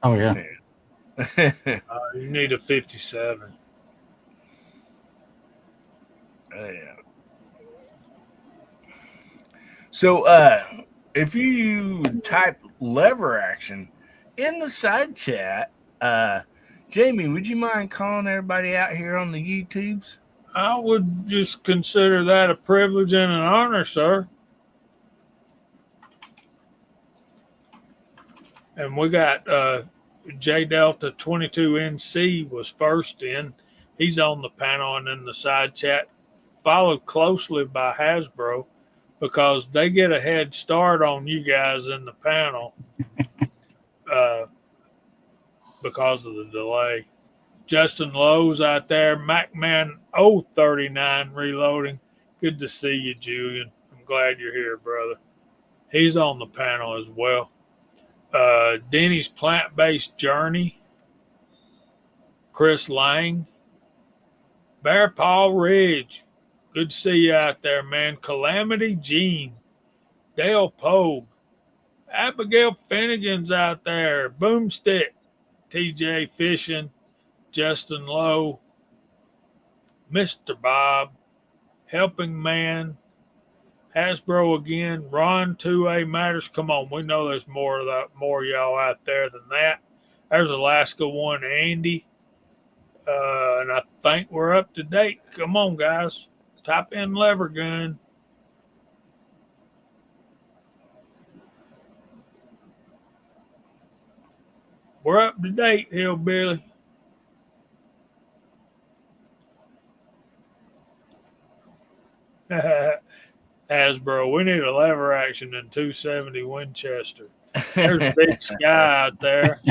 Oh yeah. You need a 57. Yeah. So if you type lever action in the side chat, Jamie, would you mind calling everybody out here on the YouTubes? I would just consider that a privilege and an honor, sir. And we got J Delta 22NC was first in. He's on the panel and in the side chat, followed closely by Hasbro, because they get a head start on you guys in the panel because of the delay. Justin Lowe's out there. MacMan 039 reloading. Good to see you, Julian. I'm glad you're here, brother. He's on the panel as well. Denny's Plant-Based Journey. Chris Lang. Bear Paul Ridge. Good to see you out there, man. Calamity Jean. Dale Pogue. Abigail Finnegan's out there. Boomstick. TJ Fishing. Justin Lowe. Mr. Bob. Helping Man. Hasbro again. Ron 2A Matters. Come on, we know there's more of y'all out there than that. There's Alaska 1 Andy. And I think we're up to date. Come on, guys. Type in lever gun. We're up to date, Hillbilly. Hasbro, we need a lever action in 270 Winchester. There's Big Sky out there.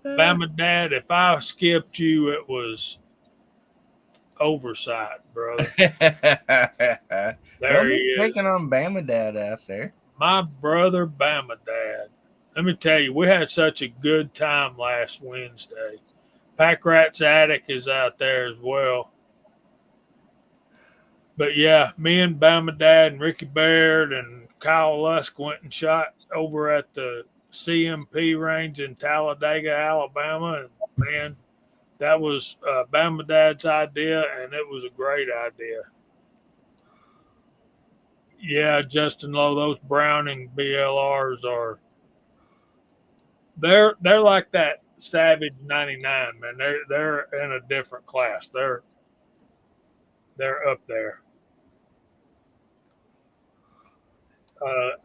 Bama Dad, if I skipped you, it was oversight, brother. There he is. Taking on Bama Dad out there. My brother Bama Dad. Let me tell you, we had such a good time last Wednesday. Pack Rat's Attic is out there as well. But yeah, me and Bama Dad and Ricky Baird and Kyle Lusk went and shot over at the CMP range in Talladega, Alabama. And man, that was Bama Dad's idea, and it was a great idea. Yeah, Justin Lowe, those Browning BLRs are they're like that Savage 99, man. They're in a different class. They're up there.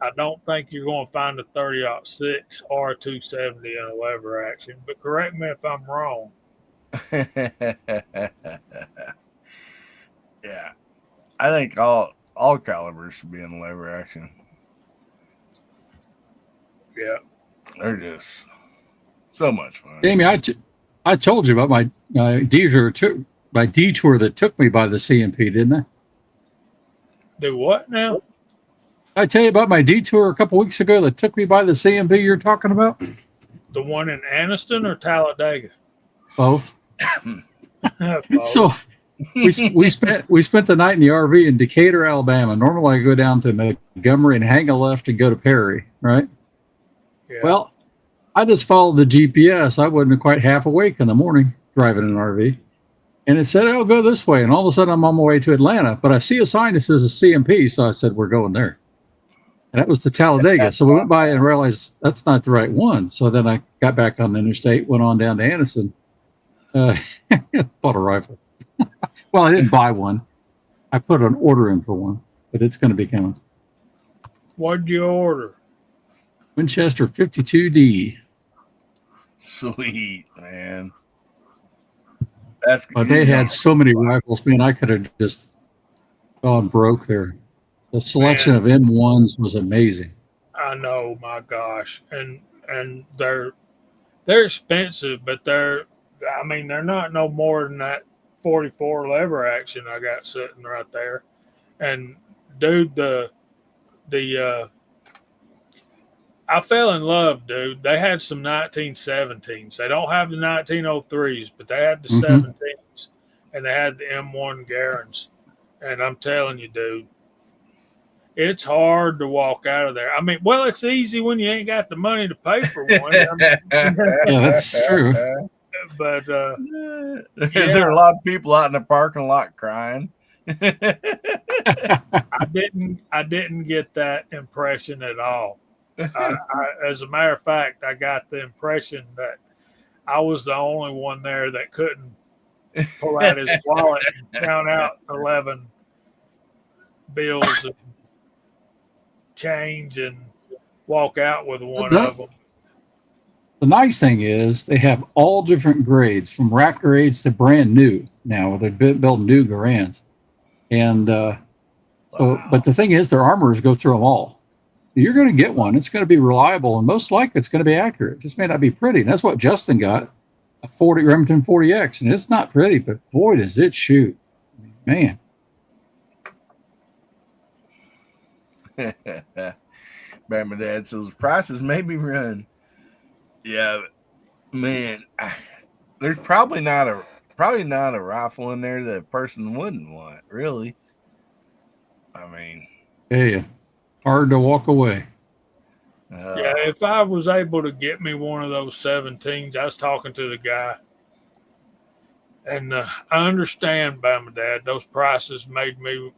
I don't think you're going to find a 30-06 or 270 in a lever action, but correct me if I'm wrong. Yeah, I think all calibers should be in lever action. Yeah, they're just so much fun. Jamie, I told you about my detour that took me by the CMP, didn't I? Do what now? I tell you about my detour a couple weeks ago that took me by the CMP you're talking about? The one in Anniston or Talladega? Both. Both. So we spent the night in the RV in Decatur, Alabama. Normally I go down to Montgomery and hang a left and go to Perry, right? Yeah. Well, I just followed the GPS. I wasn't quite half awake in the morning driving an RV. And it said, "Oh, go this way." And all of a sudden I'm on my way to Atlanta. But I see a sign that says a CMP. So I said, "We're going there." And that was the Talladega. So we went by and realized that's not the right one. So then I got back on the interstate, went on down to Anniston, bought a rifle. Well, I didn't buy one. I put an order in for one, but it's going to be coming. What'd you order? Winchester 52D. Sweet, man. But they had so many rifles, man. I could have just gone broke there. The selection of M1s was amazing. I know, my gosh, and they're expensive, but they're not no more than that 44 lever action I got sitting right there. And dude, I fell in love, dude. They had some 1917s. They don't have the 1903s, but they had the 17s, and they had the M1 Garens. And I'm telling you, dude, it's hard to walk out of there. I mean, well, it's easy when you ain't got the money to pay for one. Yeah, that's true. But is there a lot of people out in the parking lot crying? I didn't get that impression at all. As a matter of fact, I got the impression that I was the only one there that couldn't pull out his wallet and count out 11 bills and change and walk out with one of them. The nice thing is they have all different grades, from rack grades to brand new now. They're building new Garans. And but the thing is, their armorers go through them all. You're going to get one. It's going to be reliable, and most likely it's going to be accurate. It just may not be pretty. And that's what Justin got, a 40 Remington 40X. And it's not pretty, but boy, does it shoot. Man. My dad says prices may be run. Yeah, man, there's probably not a rifle in there that a person wouldn't want, really. I mean, yeah, hard to walk away. Yeah, if I was able to get me one of those 17s, I was talking to the guy, and I understand, Bama Dad, those prices made me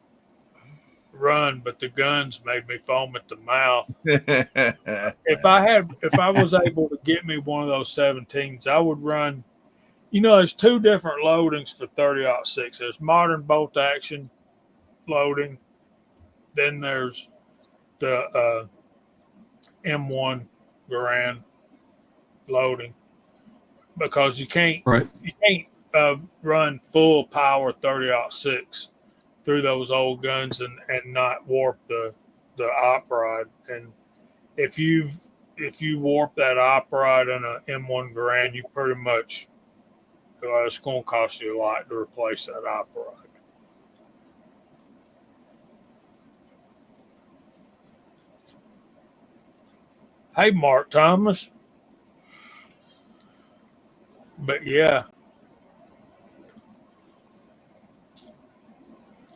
run, but the guns made me foam at the mouth. If I was able to get me one of those 17s, I would run. You know, there's two different loadings for 30-06. There's modern bolt action loading, then there's the M1 Garand loading, because you can't run full power 30-06 through those old guns and not warp the op rod. And if you warp that op rod in a M1 Garand, you pretty much it's going to cost you a lot to replace that op rod. Hey, Mark Thomas. But yeah,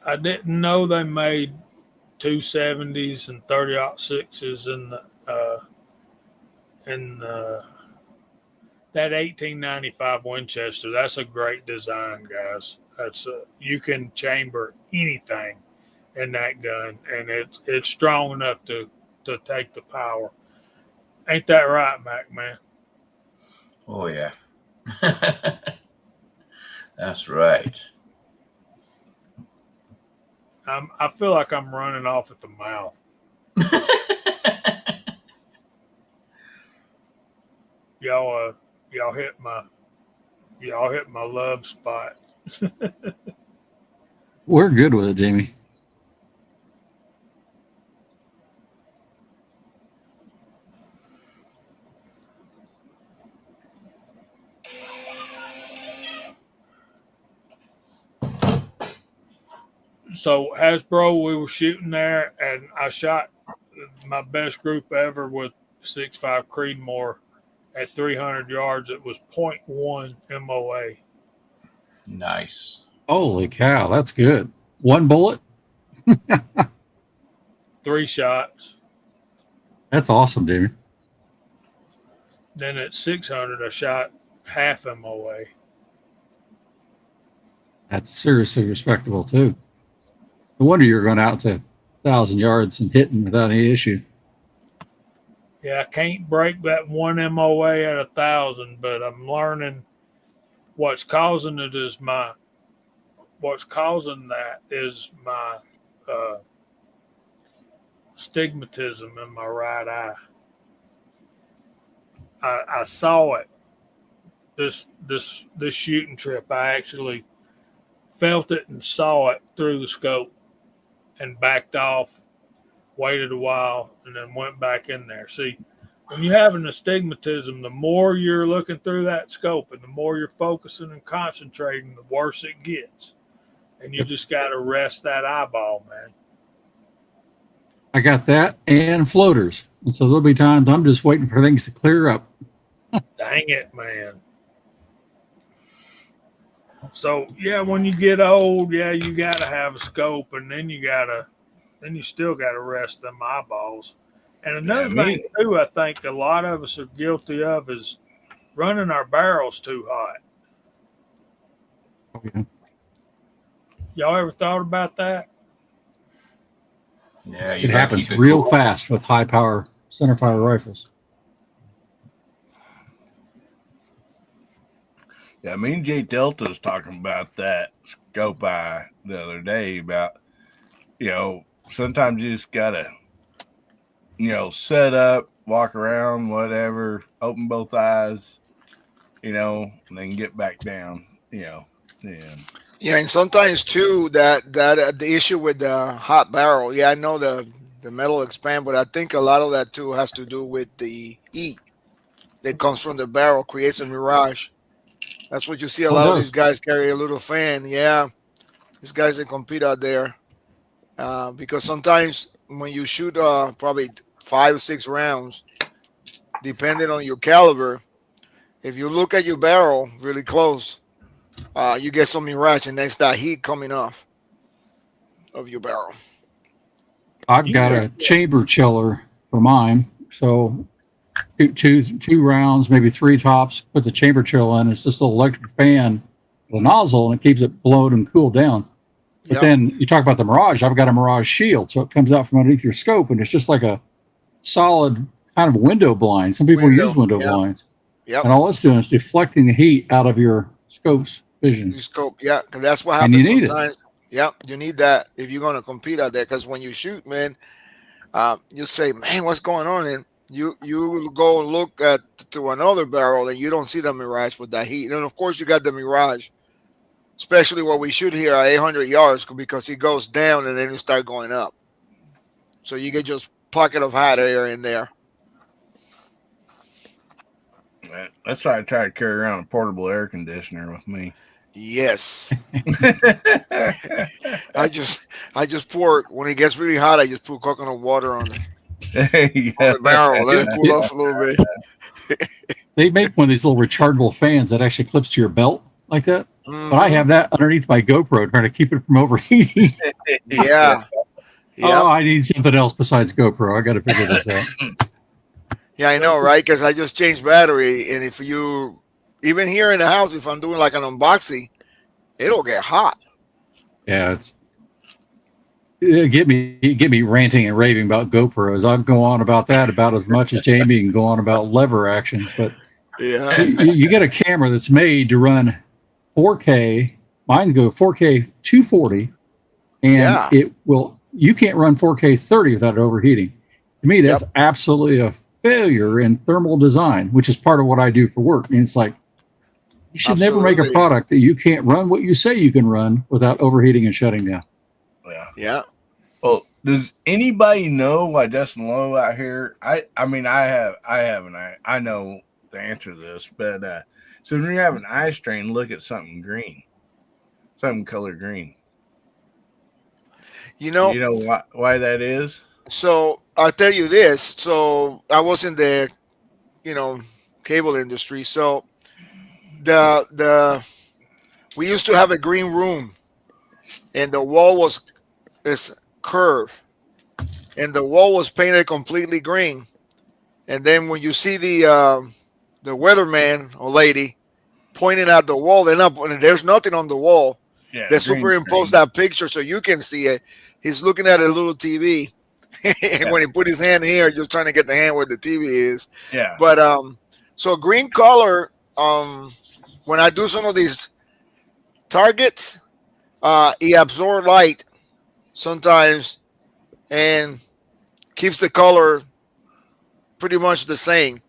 I didn't know they made 270s and 30-06s in that 1895 Winchester. That's a great design, guys. You can chamber anything in that gun, and it's strong enough to take the power. Ain't that right, Mac, man? Oh, yeah. That's right. I feel like I'm running off at the mouth. Y'all hit my love spot. We're good with it, Jamie. So Hasbro, we were shooting there, and I shot my best group ever with 6.5 Creedmoor at 300 yards. It was 0.1 MOA. Nice. Holy cow, that's good. One bullet? 3 shots. That's awesome, Jamie. Then at 600, I shot half MOA. That's seriously respectable, too. No wonder you're going out to 1,000 yards and hitting without any issue. Yeah, I can't break that 1 MOA at 1,000, but I'm learning what's causing that is my stigmatism in my right eye. I saw it this shooting trip. I actually felt it and saw it through the scope and backed off, waited a while, and then went back in there. See, when you're having astigmatism, the more you're looking through that scope and the more you're focusing and concentrating, the worse it gets. And you just got to rest that eyeball, man. I got that and floaters. And so there'll be times I'm just waiting for things to clear up. Dang it, man. So, yeah, when you get old, yeah, you got to have a scope, and then you still got to rest them eyeballs. And another thing, too, I think a lot of us are guilty of is running our barrels too hot. Okay. Y'all ever thought about that? Yeah, you It gotta happens keep it real cool. fast with high power center fire rifles. Yeah, me and Jay Delta was talking about that scope eye the other day about, sometimes you just gotta, set up, walk around, whatever, open both eyes, and then get back down, and Yeah, and sometimes too that the issue with the hot barrel. Yeah, I know the metal expand, but I think a lot of that too has to do with the heat that comes from the barrel, creates a mirage. That's what you see. A Oh, it lot of these does. guys carry a little fan. Yeah, these guys that compete out there, because sometimes when you shoot probably 5 or 6 rounds, depending on your caliber, if you look at your barrel really close, you get some mirage, and that's that heat coming off of your barrel. I've got a chamber chiller for mine. So two rounds, maybe 3 tops, put the chamber chill in. It's just an electric fan with a nozzle, and it keeps it blowed and cooled down. But Yep. then you talk about the Mirage. I've got a Mirage shield, so it comes out from underneath your scope, and it's just like a solid kind of window blind. Some people use window Yep. blinds, Yep. and all it's doing is deflecting the heat out of your scope's vision. You scope, yeah, because that's what And you happens need it. sometimes. Yeah, you need that if you're going to compete out there. Because when you shoot, man, you say, "Man, what's going on?" And you go and look at to another barrel, and you don't see the mirage with that heat. And of course, you got the mirage, especially where we shoot here at 800 yards, because it goes down and then it start going up. So you get just pocket of hot air in there. that's why I try to carry around a portable air conditioner with me. Yes, I just pour when it gets really hot. I just put coconut water on the barrel, let it cool off a little bit. They make one of these little rechargeable fans that actually clips to your belt like that. Mhm. But I have that underneath my GoPro trying to keep it from overheating. Yeah. Yeah. Oh, I need something else besides GoPro. I got to figure this out. Yeah, I know, right? Because I just changed battery, and if you even here in the house, if I'm doing like an unboxing, it'll get hot. Yeah, get me ranting and raving about GoPros. I'll go on about that about as much as Jamie can go on about lever actions. But Yeah. you get a camera that's made to run 4K. Mine go 4K 240, and Yeah. it will. You can't run 4K 30 without it overheating. To me, that's absolutely a failure in thermal design, which is part of what I do for work. And it's like, you should never make a Absolutely. product that you can't run what you say you can run without overheating and shutting down. Yeah. Yeah. Well, does anybody know why Justin Lowe out here? I know the answer to this, but so when you have an eye strain, look at something green, something color green. You know, You know why that is? so I'll tell you this. So I was in the, cable industry. So the we used to have a green room, and the wall was this curve, and the wall was painted completely green. And then when you see the weatherman or lady pointing at the wall, there's nothing on the wall. Yeah, They green superimpose screen. that picture so you can see it. He's looking at a little TV. And when he put his hand here, just trying to get the hand where the TV is. Yeah, But so green color, when I do some of these targets, it absorbs light sometimes and keeps the color pretty much the same.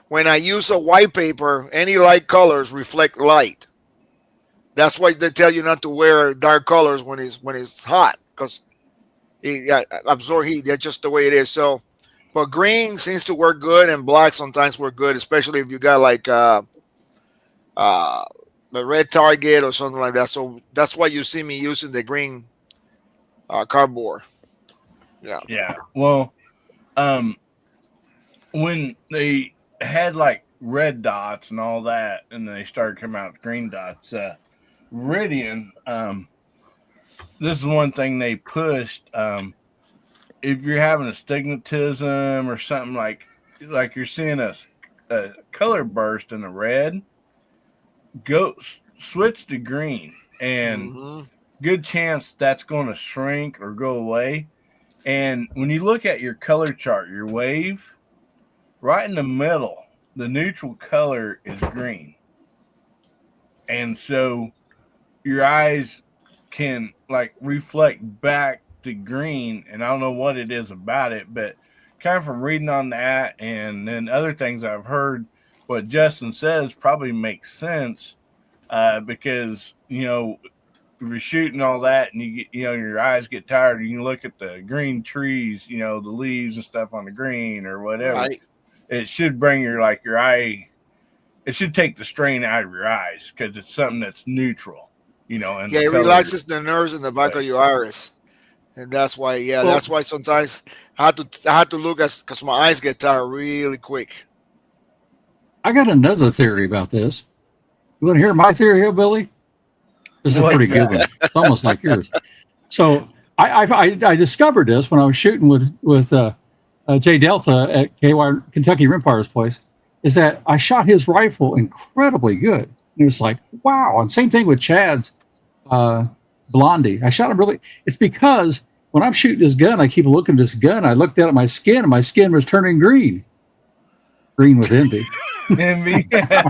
When I use a white paper, any light colors reflect light. That's why they tell you not to wear dark colors when it's hot, because it absorb heat. That's just the way it is. So, but green seems to work good, and black sometimes work good, especially if you got like the red target or something like that. So that's why you see me using the green cardboard. Yeah. yeah. Well, when they had like red dots and all that, and then they started coming out with green dots, Ridian, this is one thing they pushed. If you're having astigmatism or something like you're seeing a color burst in the red, go switch to green. And Mm-hmm. good chance that's going to shrink or go away. And when you look at your color chart, your wave, right in the middle, the neutral color is green. And so your eyes can like reflect back to green. And I don't know what it is about it, but kind of from reading on that and then other things I've heard, what Justin says probably makes sense because, you know, if you're shooting all that and you get, you know, your eyes get tired, you can look at the green trees, you know, the leaves and stuff on the green or whatever. Right. It should bring your eye. It should take the strain out of your eyes because it's something that's neutral, you know. And Yeah, it relaxes the nerves in the back of your iris, and that's why. Yeah, Well- that's why sometimes I had to look at because my eyes get tired really quick. I got another theory about this. You want to hear my theory, Hillbilly? This is a What's pretty good that? one. It's almost like yours. So I discovered this when I was shooting with Jay Delta at KY Kentucky Rimfire's place. Is that I shot his rifle incredibly good. And it was like, wow. And same thing with Chad's Blondie. I shot him really. It's because when I'm shooting this gun, I keep looking at this gun. I looked down at my skin, and my skin was turning green. Green with envy. Envy. That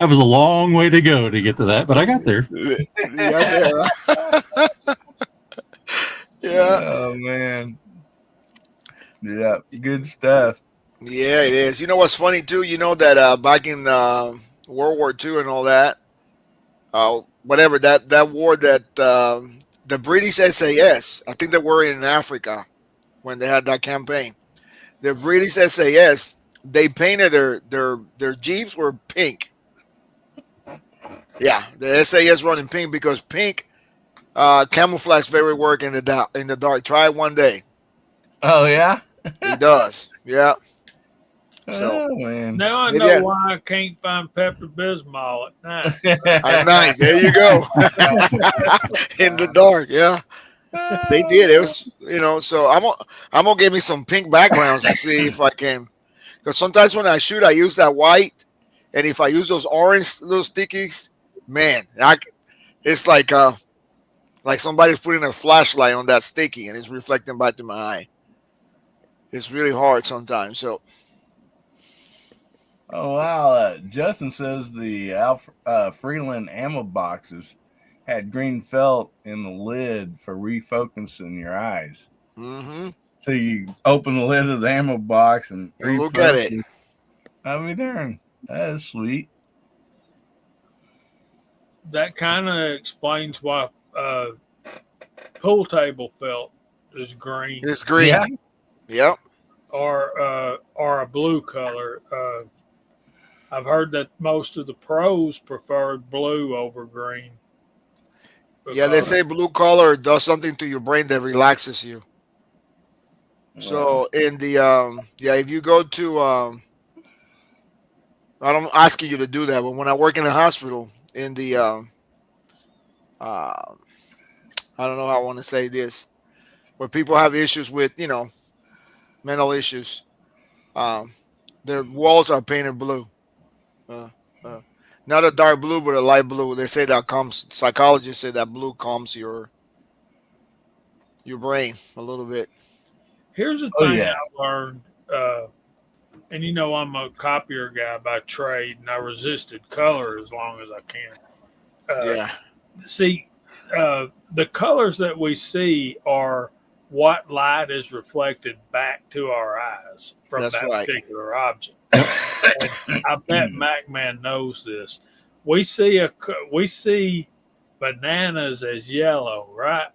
was a long way to go to get to that, but I got there. Yeah. Oh man. Yeah, good stuff. Yeah, it is. You know what's funny too? You know that back in World War II and all that, whatever that war that the British SAS, I think they were in Africa when they had that campaign. The British SAS, they painted their Jeeps were pink. Yeah, the SAS running pink because pink camouflage very work in the dark. Try it one day. Oh yeah. It does. Yeah. So Oh man. Now I know why I can't find Pepto Bismol at night. at night, there you go. In the dark, yeah. They did. It was, you know. So I'm gonna give me some pink backgrounds and see if I can. Because sometimes when I shoot, I use that white, and if I use those orange little stickies, man, it's like somebody's putting a flashlight on that sticky and it's reflecting back to my eye. It's really hard sometimes. So. Oh wow! Justin says the Freeland ammo boxes had green felt in the lid for refocusing your eyes. Mm-hmm. So you open the lid of the ammo box and look at it. I'll be darned. That is sweet. That kind of explains why pool table felt is green. It's green. Yeah. Yep. Or a blue color. I've heard that most of the pros preferred blue over green. Yeah, they say blue color does something to your brain that relaxes you. So in the if you go to I'm asking you to do that, but when I work in a hospital in the I don't know how I want to say this, where people have issues with, you know, mental issues, their walls are painted blue. Not a dark blue, but a light blue. They say that psychologists say that blue calms your brain a little bit. Here's the thing I learned, and you know I'm a copier guy by trade, and I resisted color as long as I can. See, the colors that we see are what light is reflected back to our eyes from particular object. And I bet MacMan knows this. We see bananas as yellow, right?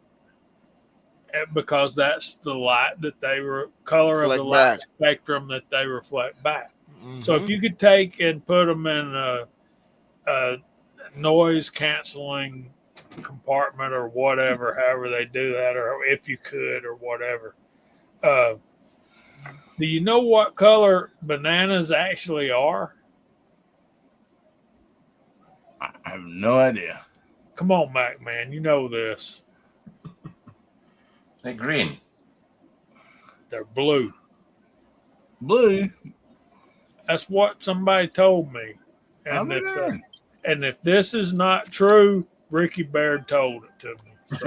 Because that's the light that they color of the light spectrum that they reflect back. Mm-hmm. So if you could take and put them in a noise canceling compartment or whatever, however they do that, or if you could or whatever. Do you know what color bananas actually are? I have no idea. Come on, Mac, man. You know this. They're green. They're blue. Blue? That's what somebody told me. I'm And if this is not true, Ricky Baird told it to me. So,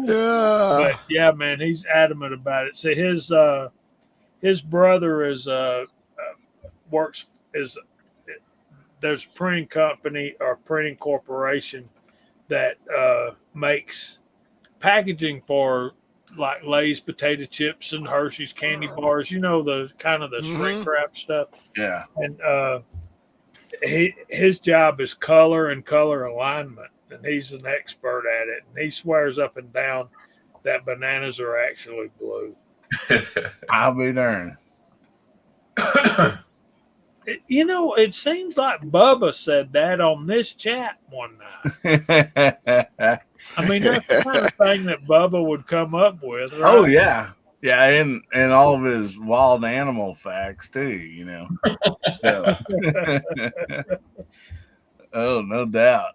Yeah. but yeah, man, he's adamant about it. See, his brother is works is there's a printing company or printing corporation that makes packaging for like Lay's potato chips and Hershey's candy bars. You know, the kind of the shrink wrap stuff. Yeah. And his job is color and color alignment, and he's an expert at it. And he swears up and down that bananas are actually blue. I'll be darned. It seems like Bubba said that on this chat one night. I mean, that's the kind of thing that Bubba would come up with, right? Oh yeah. Yeah, and all of his wild animal facts too, So. Oh, no doubt.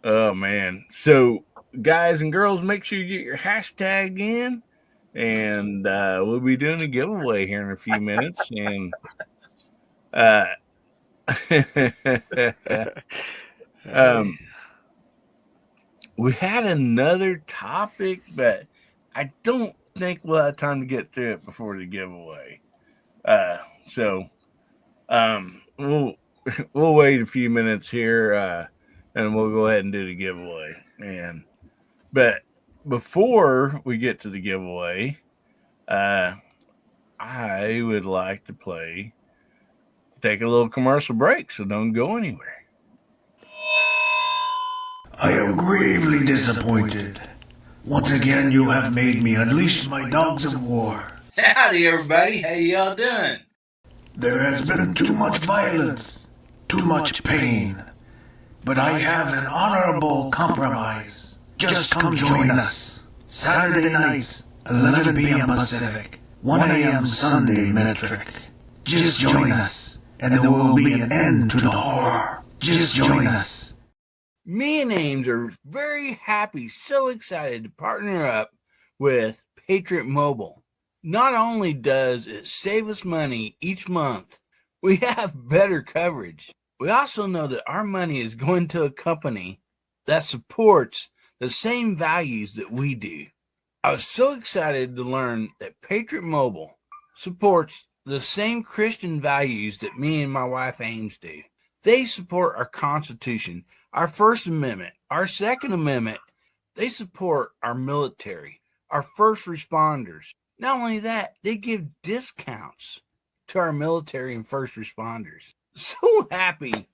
Oh man. So guys and girls, make sure you get your hashtag in, and we'll be doing a giveaway here in a few minutes. And we had another topic, but I don't think we'll have time to get through it before the giveaway. So we'll wait a few minutes here, and we'll go ahead and do the giveaway. But before we get to the giveaway, I would like to take a little commercial break, so don't go anywhere. I am gravely disappointed. Once again, you have made me unleash my dogs of war. Howdy, everybody. How y'all doing? There has been too much violence, too much pain. But I have an honorable compromise. Just come join us. Saturday nights, 11 p.m. Pacific, 1 a.m. Sunday metric. Just join us, and there will be an end to the horror. Just join us. Me and Ames are very happy, so excited to partner up with Patriot Mobile. Not only does it save us money each month, we have better coverage. We also know that our money is going to a company that supports the same values that we do. I was so excited to learn that Patriot Mobile supports the same Christian values that me and my wife Ames do. They support our Constitution, our First Amendment, our Second Amendment. They support our military, our first responders. Not only that, they give discounts to our military and first responders. So happy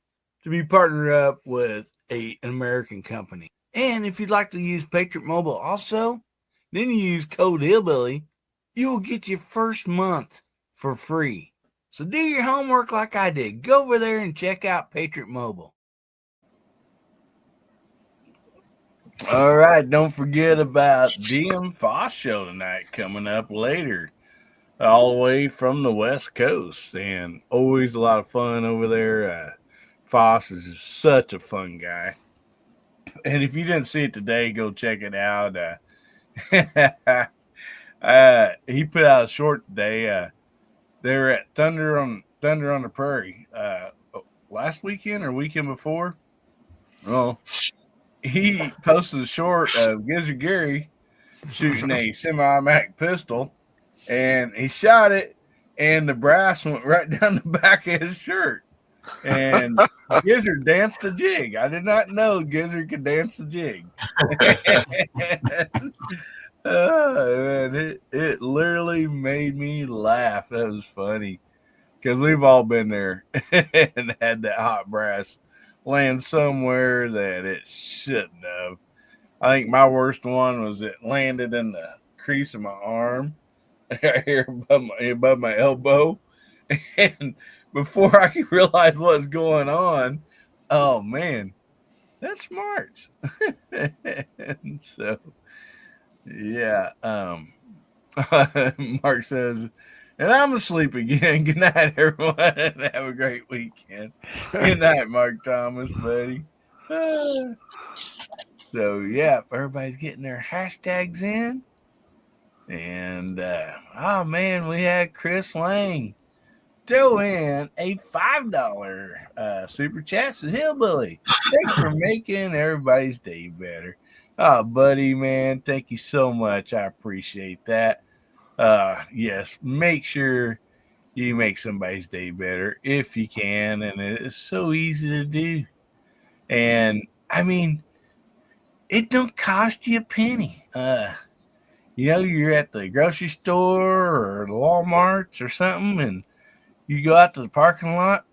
to be partnered up with an American company. And if you'd like to use Patriot Mobile also, then you use code Hillbilly, you will get your first month for free. So do your homework like I did. Go over there and check out Patriot Mobile. All right, don't forget about DM Foss Show tonight coming up later, all the way from the West Coast, and always a lot of fun over there. Foss is just such a fun guy, and if you didn't see it today, go check it out. He put out a short today. They were at Thunder on the Prairie last weekend or weekend before. Oh. He posted a short of Gizzard Gary shooting a semi-automatic pistol, and he shot it, and the brass went right down the back of his shirt. And Gizzard danced a jig. I did not know Gizzard could dance the jig. And it literally made me laugh. That was funny because we've all been there and had that hot brass land somewhere that it shouldn't have. I think my worst one was it landed in the crease of my arm here above my elbow. And before I could realize what's going on, oh man, that's smarts. And so yeah, Mark says, and I'm asleep again. Good night, everyone, and have a great weekend. Good night, Mark Thomas, buddy. So, yeah, if everybody's getting their hashtags in, And oh man, we had Chris Lang throw in a $5 super chat to Hillbilly. Thanks for making everybody's day better. Oh, buddy, man, thank you so much. I appreciate that. Yes, make sure you make somebody's day better if you can, and it's so easy to do. And I mean, it don't cost you a penny. You're at the grocery store or the Walmarts or something, and you go out to the parking lot,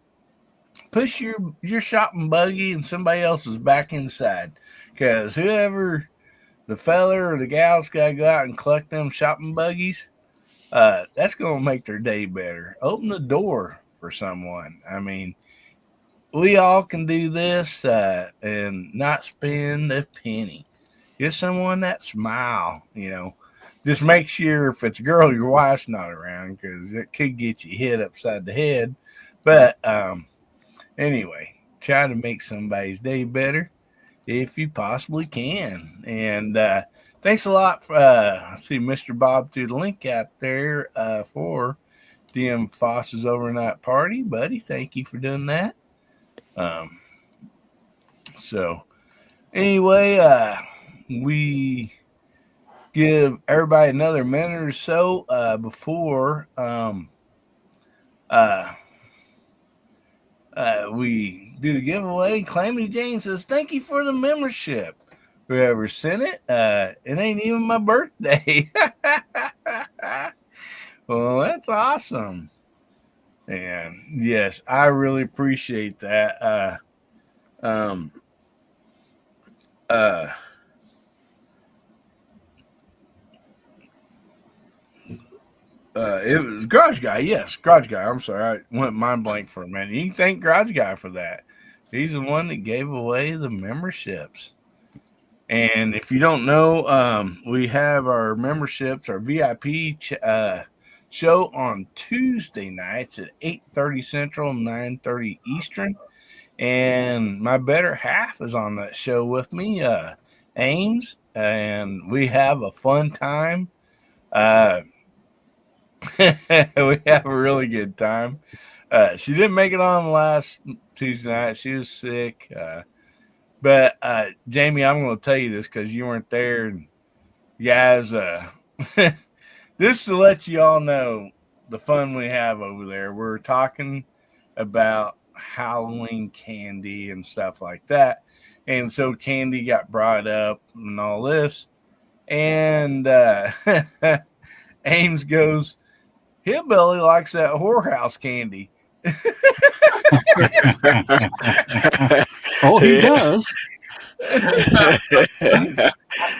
push your shopping buggy and somebody else's back inside, because whoever the feller or the gal's got to go out and collect them shopping buggies, that's going to make their day better. Open the door for someone. I mean, we all can do this and not spend a penny. Get someone that smile, Just make sure if it's a girl, your wife's not around, because it could get you hit upside the head. But anyway, try to make somebody's day better if you possibly can. And thanks a lot. I see Mr. Bob threw the link out there for DM Foss's overnight party, buddy. Thank you for doing that. So anyway, we give everybody another minute or so before we do the giveaway. Calamity Jane says, thank you for the membership. Whoever sent it, it ain't even my birthday. Well, that's awesome. And yes, I really appreciate that. It was Garage Guy. Yes, Garage Guy. I'm sorry. I went mind blank for a minute. You can thank Garage Guy for that. He's the one that gave away the memberships. And if you don't know, we have our memberships, our VIP show on Tuesday nights at 8:30 Central, 9:30 Eastern. And my better half is on that show with me, Ames. And we have a fun time. We have a really good time. She didn't make it on last Tuesday night. She was sick. But Jamie, I'm going to tell you this because you weren't there. And guys, just to let you all know the fun we have over there. We're talking about Halloween candy and stuff like that. And so candy got brought up and all this. And Ames goes, Hillbilly likes that whorehouse candy. Oh, he does.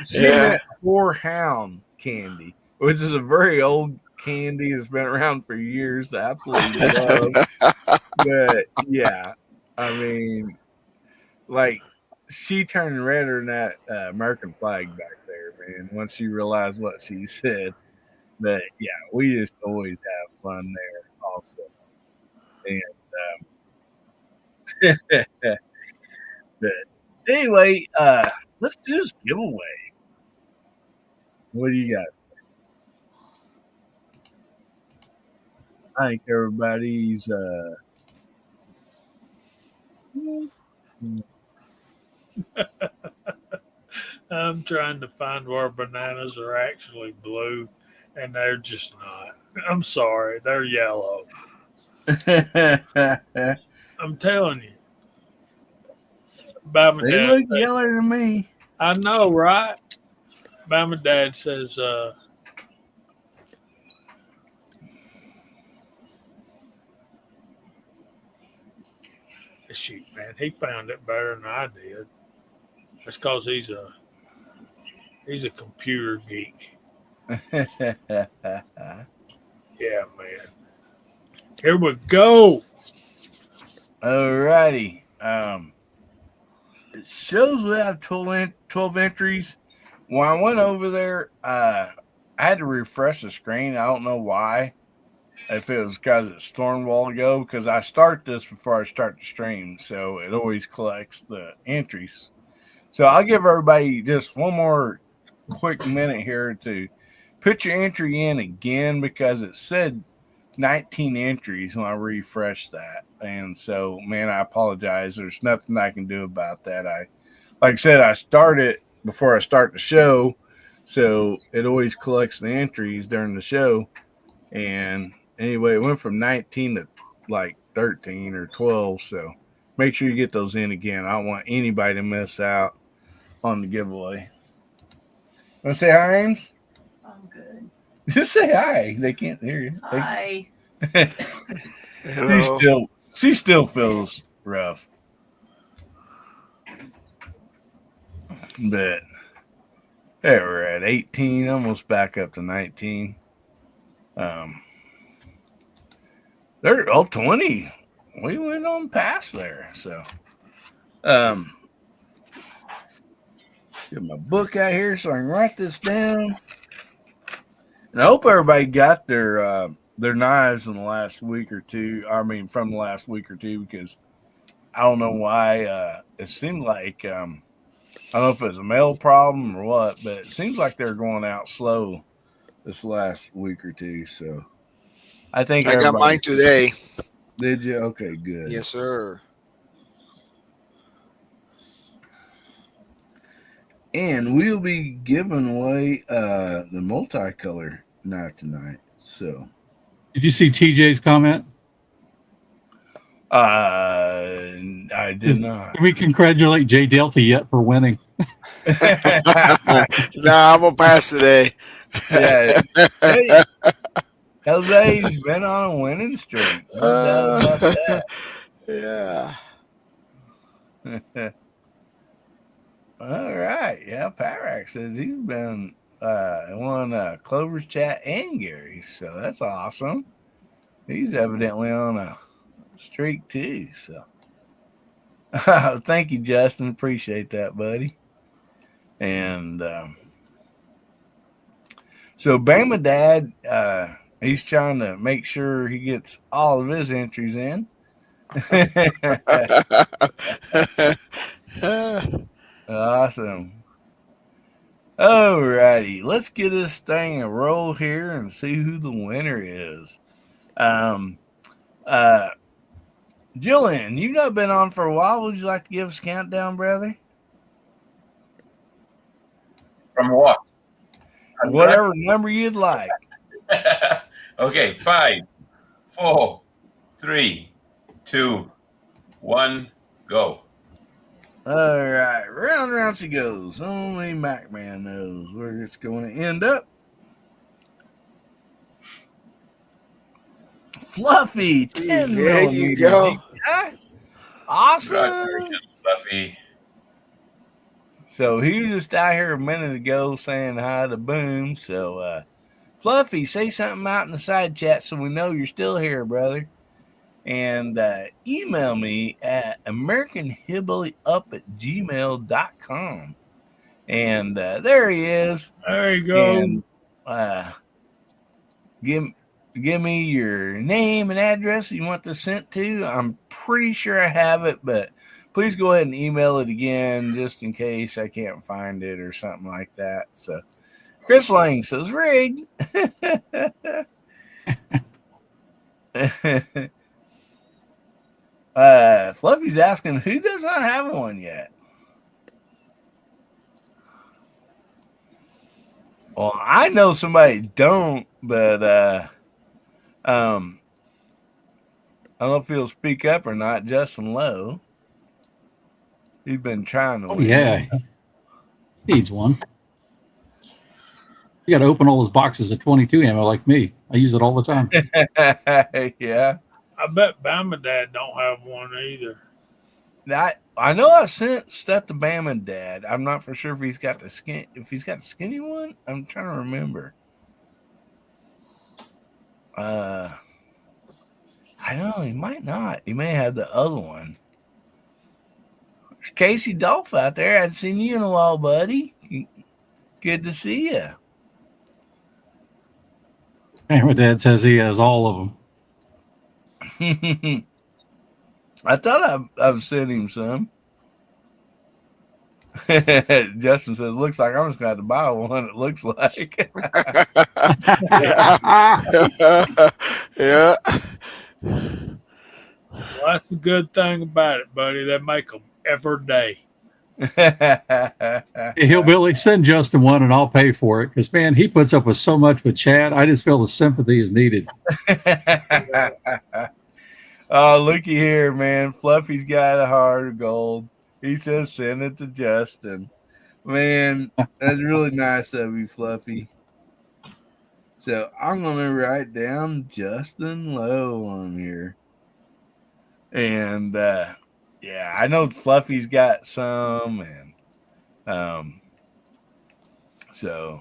She meant whorehound candy, which is a very old candy that's been around for years. I absolutely love. But yeah, I mean, like, she turned redder than that American flag back there, man, once she realized what she said. But yeah, we just always have fun there also. And but anyway, let's do this giveaway. What do you got? I think everybody's I'm trying to find where bananas are actually blue, and they're just not. I'm sorry, they're yellow. I'm telling you. Bama they Dad look says, yellow to me. I know, right? Bama Dad says, shoot, man, he found it better than I did. That's because he's a computer geek. Yeah, man. Here we go. Alrighty. It shows we have 12 entries. When I went over there, I had to refresh the screen. I don't know why. If it was because it stormed a while ago, because I start this before I start the stream, so it always collects the entries. So I'll give everybody just one more quick minute here to put your entry in again because it said 19 entries when I refreshed that. And so, man, I apologize. There's nothing I can do about that. Like I said, I start it before I start the show. So it always collects the entries during the show. And anyway, it went from 19 to like 13 or 12. So make sure you get those in again. I don't want anybody to miss out on the giveaway. Want to say hi, Ames? I'm good. Just say hi. They can't hear you. Hi. She still feels rough. But there we're at 18, almost back up to 19. They're 20. We went on past there. So get my book out here so I can write this down. And I hope everybody got their knives in the last week or two. I mean, from the last week or two, because I don't know why. It seemed like I don't know if it was a mail problem or what, but it seems like they're going out slow this last week or two. So I think I got mine today. Did you? Okay, good. Yes, sir. And we'll be giving away the multicolor knife tonight. So, Did you see TJ's comment? I did not. Can we congratulate Jay Delta yet for winning? Nah, I'm gonna pass today. Yeah. Hey, Jose's been on a winning streak. No doubt about Yeah. that. All right. Yeah, Pyrax says he's been on Clover's chat and Gary's, so that's awesome. He's evidently on a streak too. So thank you, Justin. Appreciate that, buddy. And so Bama Dad, he's trying to make sure he gets all of his entries in. Awesome. All righty, let's get this thing a roll here and see who the winner is. Jillian, you've not been on for a while. Would you like to give us a countdown, brother? From what? Whatever number you'd like. Okay, 5, 4, 3, 2, 1, go. All right, round she goes. Only MacMan knows where it's going to end up. Fluffy, 10 There you go. Awesome. Congratulations, Fluffy. So he was just out here a minute ago saying hi to Boom. So, Fluffy, say something out in the side chat so we know you're still here, brother. And email me at AmericanHillbillyUp@gmail.com. And there he is. There you go. And, give me your name and address you want this sent to. I'm pretty sure I have it, but please go ahead and email it again just in case I can't find it or something like that. So Chris Lang says rigged. Fluffy's asking who does not have one yet. Well, I know somebody don't, but I don't know if he'll speak up or not. Justin Lowe, he's been trying to. Oh yeah, he needs one. You got to open all those boxes of 22 ammo like me. I use it all the time. Yeah. I bet Bama Dad don't have one either. I know I sent stuff to Bama Dad. I'm not for sure if he's got the skinny one. I'm trying to remember. I don't know. He might not. He may have the other one. There's Casey Dolph out there. I hadn't seen you in a while, buddy. Good to see you. My dad says he has all of them. I thought I've sent him some. Justin says, "Looks like I'm just gonna have to buy one." It looks like. Yeah. Well, that's the good thing about it, buddy. They make them every day. Hey, Hillbilly, send Justin one and I'll pay for it because, man, he puts up with so much with Chad. I just feel the sympathy is needed. Oh, looky here, man. Fluffy's got a heart of gold. He says, "Send it to Justin." Man, that's really nice of you, Fluffy. So I'm going to write down Justin Lowe on here. And, yeah, I know Fluffy's got some. And, so,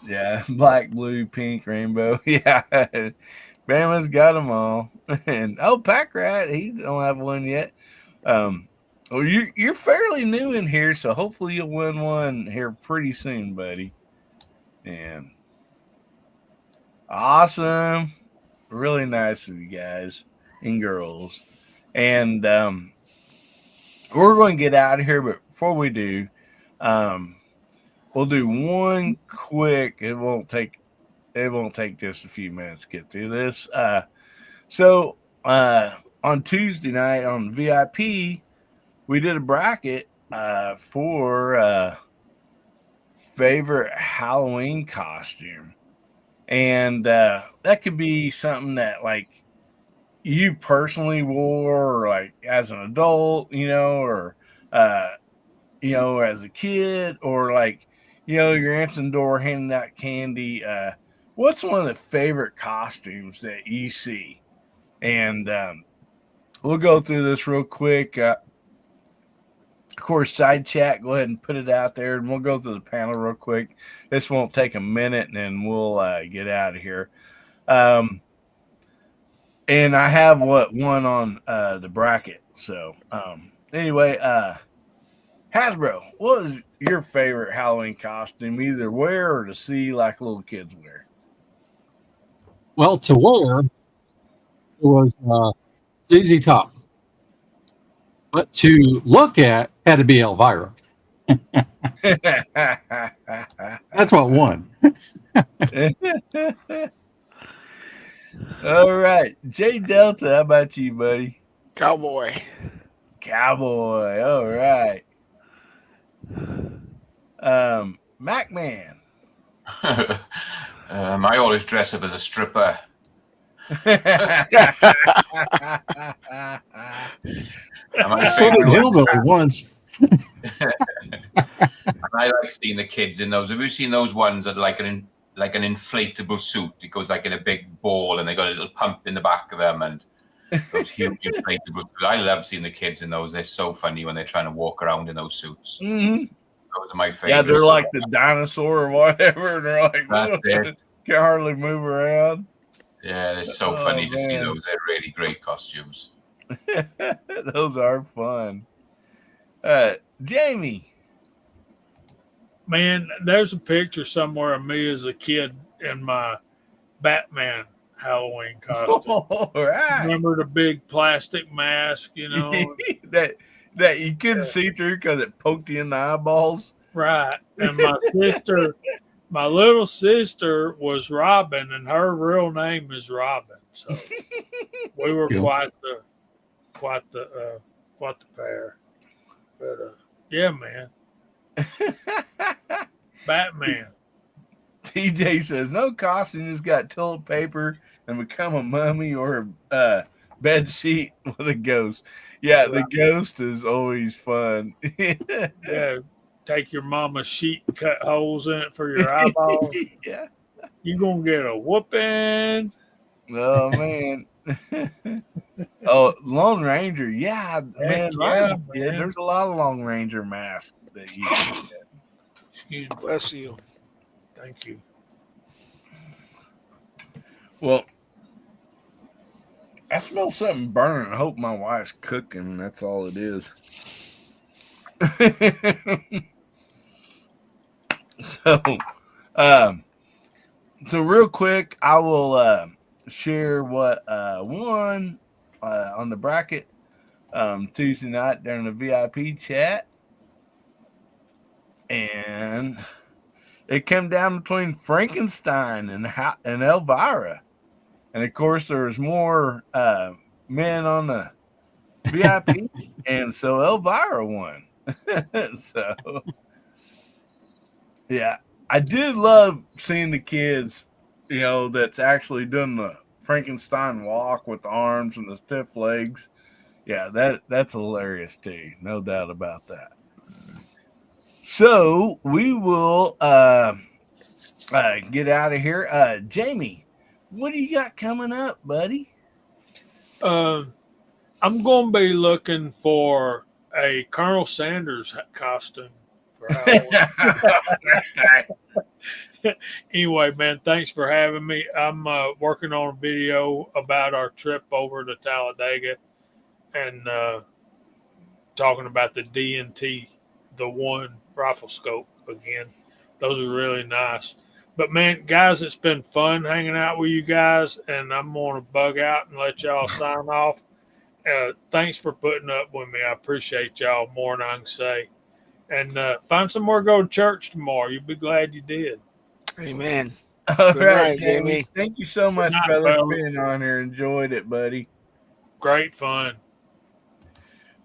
yeah, black, blue, pink, rainbow. Yeah, Bama's got them all. And, Pack Rat, he don't have one yet. Well, you're fairly new in here, so hopefully you'll win one here pretty soon, buddy. And awesome. Really nice of you guys and girls. And we're going to get out of here, but before we do, we'll do one quick. It won't take just a few minutes to get through this. So on Tuesday night on VIP, we did a bracket for favorite Halloween costume. And that could be something that, like, you personally wore, or, like, as an adult, or, as a kid, or, like, you're answering the door, handing out candy. What's one of the favorite costumes that you see? And we'll go through this real quick. Of course, side chat, go ahead and put it out there, and we'll go through the panel real quick. This won't take a minute, and then we'll get out of here. And I have one on the bracket. So anyway, Hasbro, what is your favorite Halloween costume, either wear or to see like little kids wear? Well, to wear, it was ZZ Top. But to look at had to be Elvira. That's what won. All right. Jay Delta, how about you, buddy? Cowboy. All right. MacMan. I always dress up as a stripper. So did Hillbilly once. I like seeing the kids in those. Have you seen those ones that are like an inflatable suit? It goes like in a big ball, and they got a little pump in the back of them, and those huge inflatable suits. I love seeing the kids in those. They're so funny when they're trying to walk around in those suits. Mm-hmm. Those are my favorite. Yeah, they're like the dinosaur or whatever, and they're like, can hardly move around. Yeah, it's so funny to see those. They're really great costumes. Those are fun. Jamie. Man, there's a picture somewhere of me as a kid in my Batman Halloween costume. All right. Remember the big plastic mask, that you couldn't see through because it poked you in the eyeballs. Right. And my little sister was Robin, and her real name is Robin. So we were quite the pair. But yeah, man. Batman. TJ says no costume, just got toilet paper and become a mummy or a bed sheet with a ghost. Yeah, the ghost is always fun. Yeah, take your mama's sheet and cut holes in it for your eyeballs. Yeah, you're gonna get a whooping. Oh man. Oh, Lone Ranger. Yeah, man. Man. There's a lot of Lone Ranger masks that you can get. Excuse me. Bless you. Thank you. Well, I smell something burning. I hope my wife's cooking. That's all it is. So real quick, I will share what won on the bracket. Tuesday night during the VIP chat. And it came down between Frankenstein and Elvira. And of course, there was more men on the VIP. And so Elvira won. So, yeah, I did love seeing the kids, that's actually doing the Frankenstein walk with the arms and the stiff legs. Yeah, that's hilarious too. No doubt about that. So we will get out of here. Jamie, what do you got coming up, buddy? I'm going to be looking for a Colonel Sanders costume for Halloween. Anyway, man, thanks for having me. I'm working on a video about our trip over to Talladega and talking about the D&T, the one rifle scope again. Those are really nice. But, man, guys, it's been fun hanging out with you guys, and I'm going to bug out and let y'all sign off. Thanks for putting up with me. I appreciate y'all more than I can say. And find somewhere to go to church tomorrow. You'll be glad you did. Amen. All Good right, night, Jamie. Thank you so much, Good night, brother, for fellas. being on here. Enjoyed it, buddy. Great fun.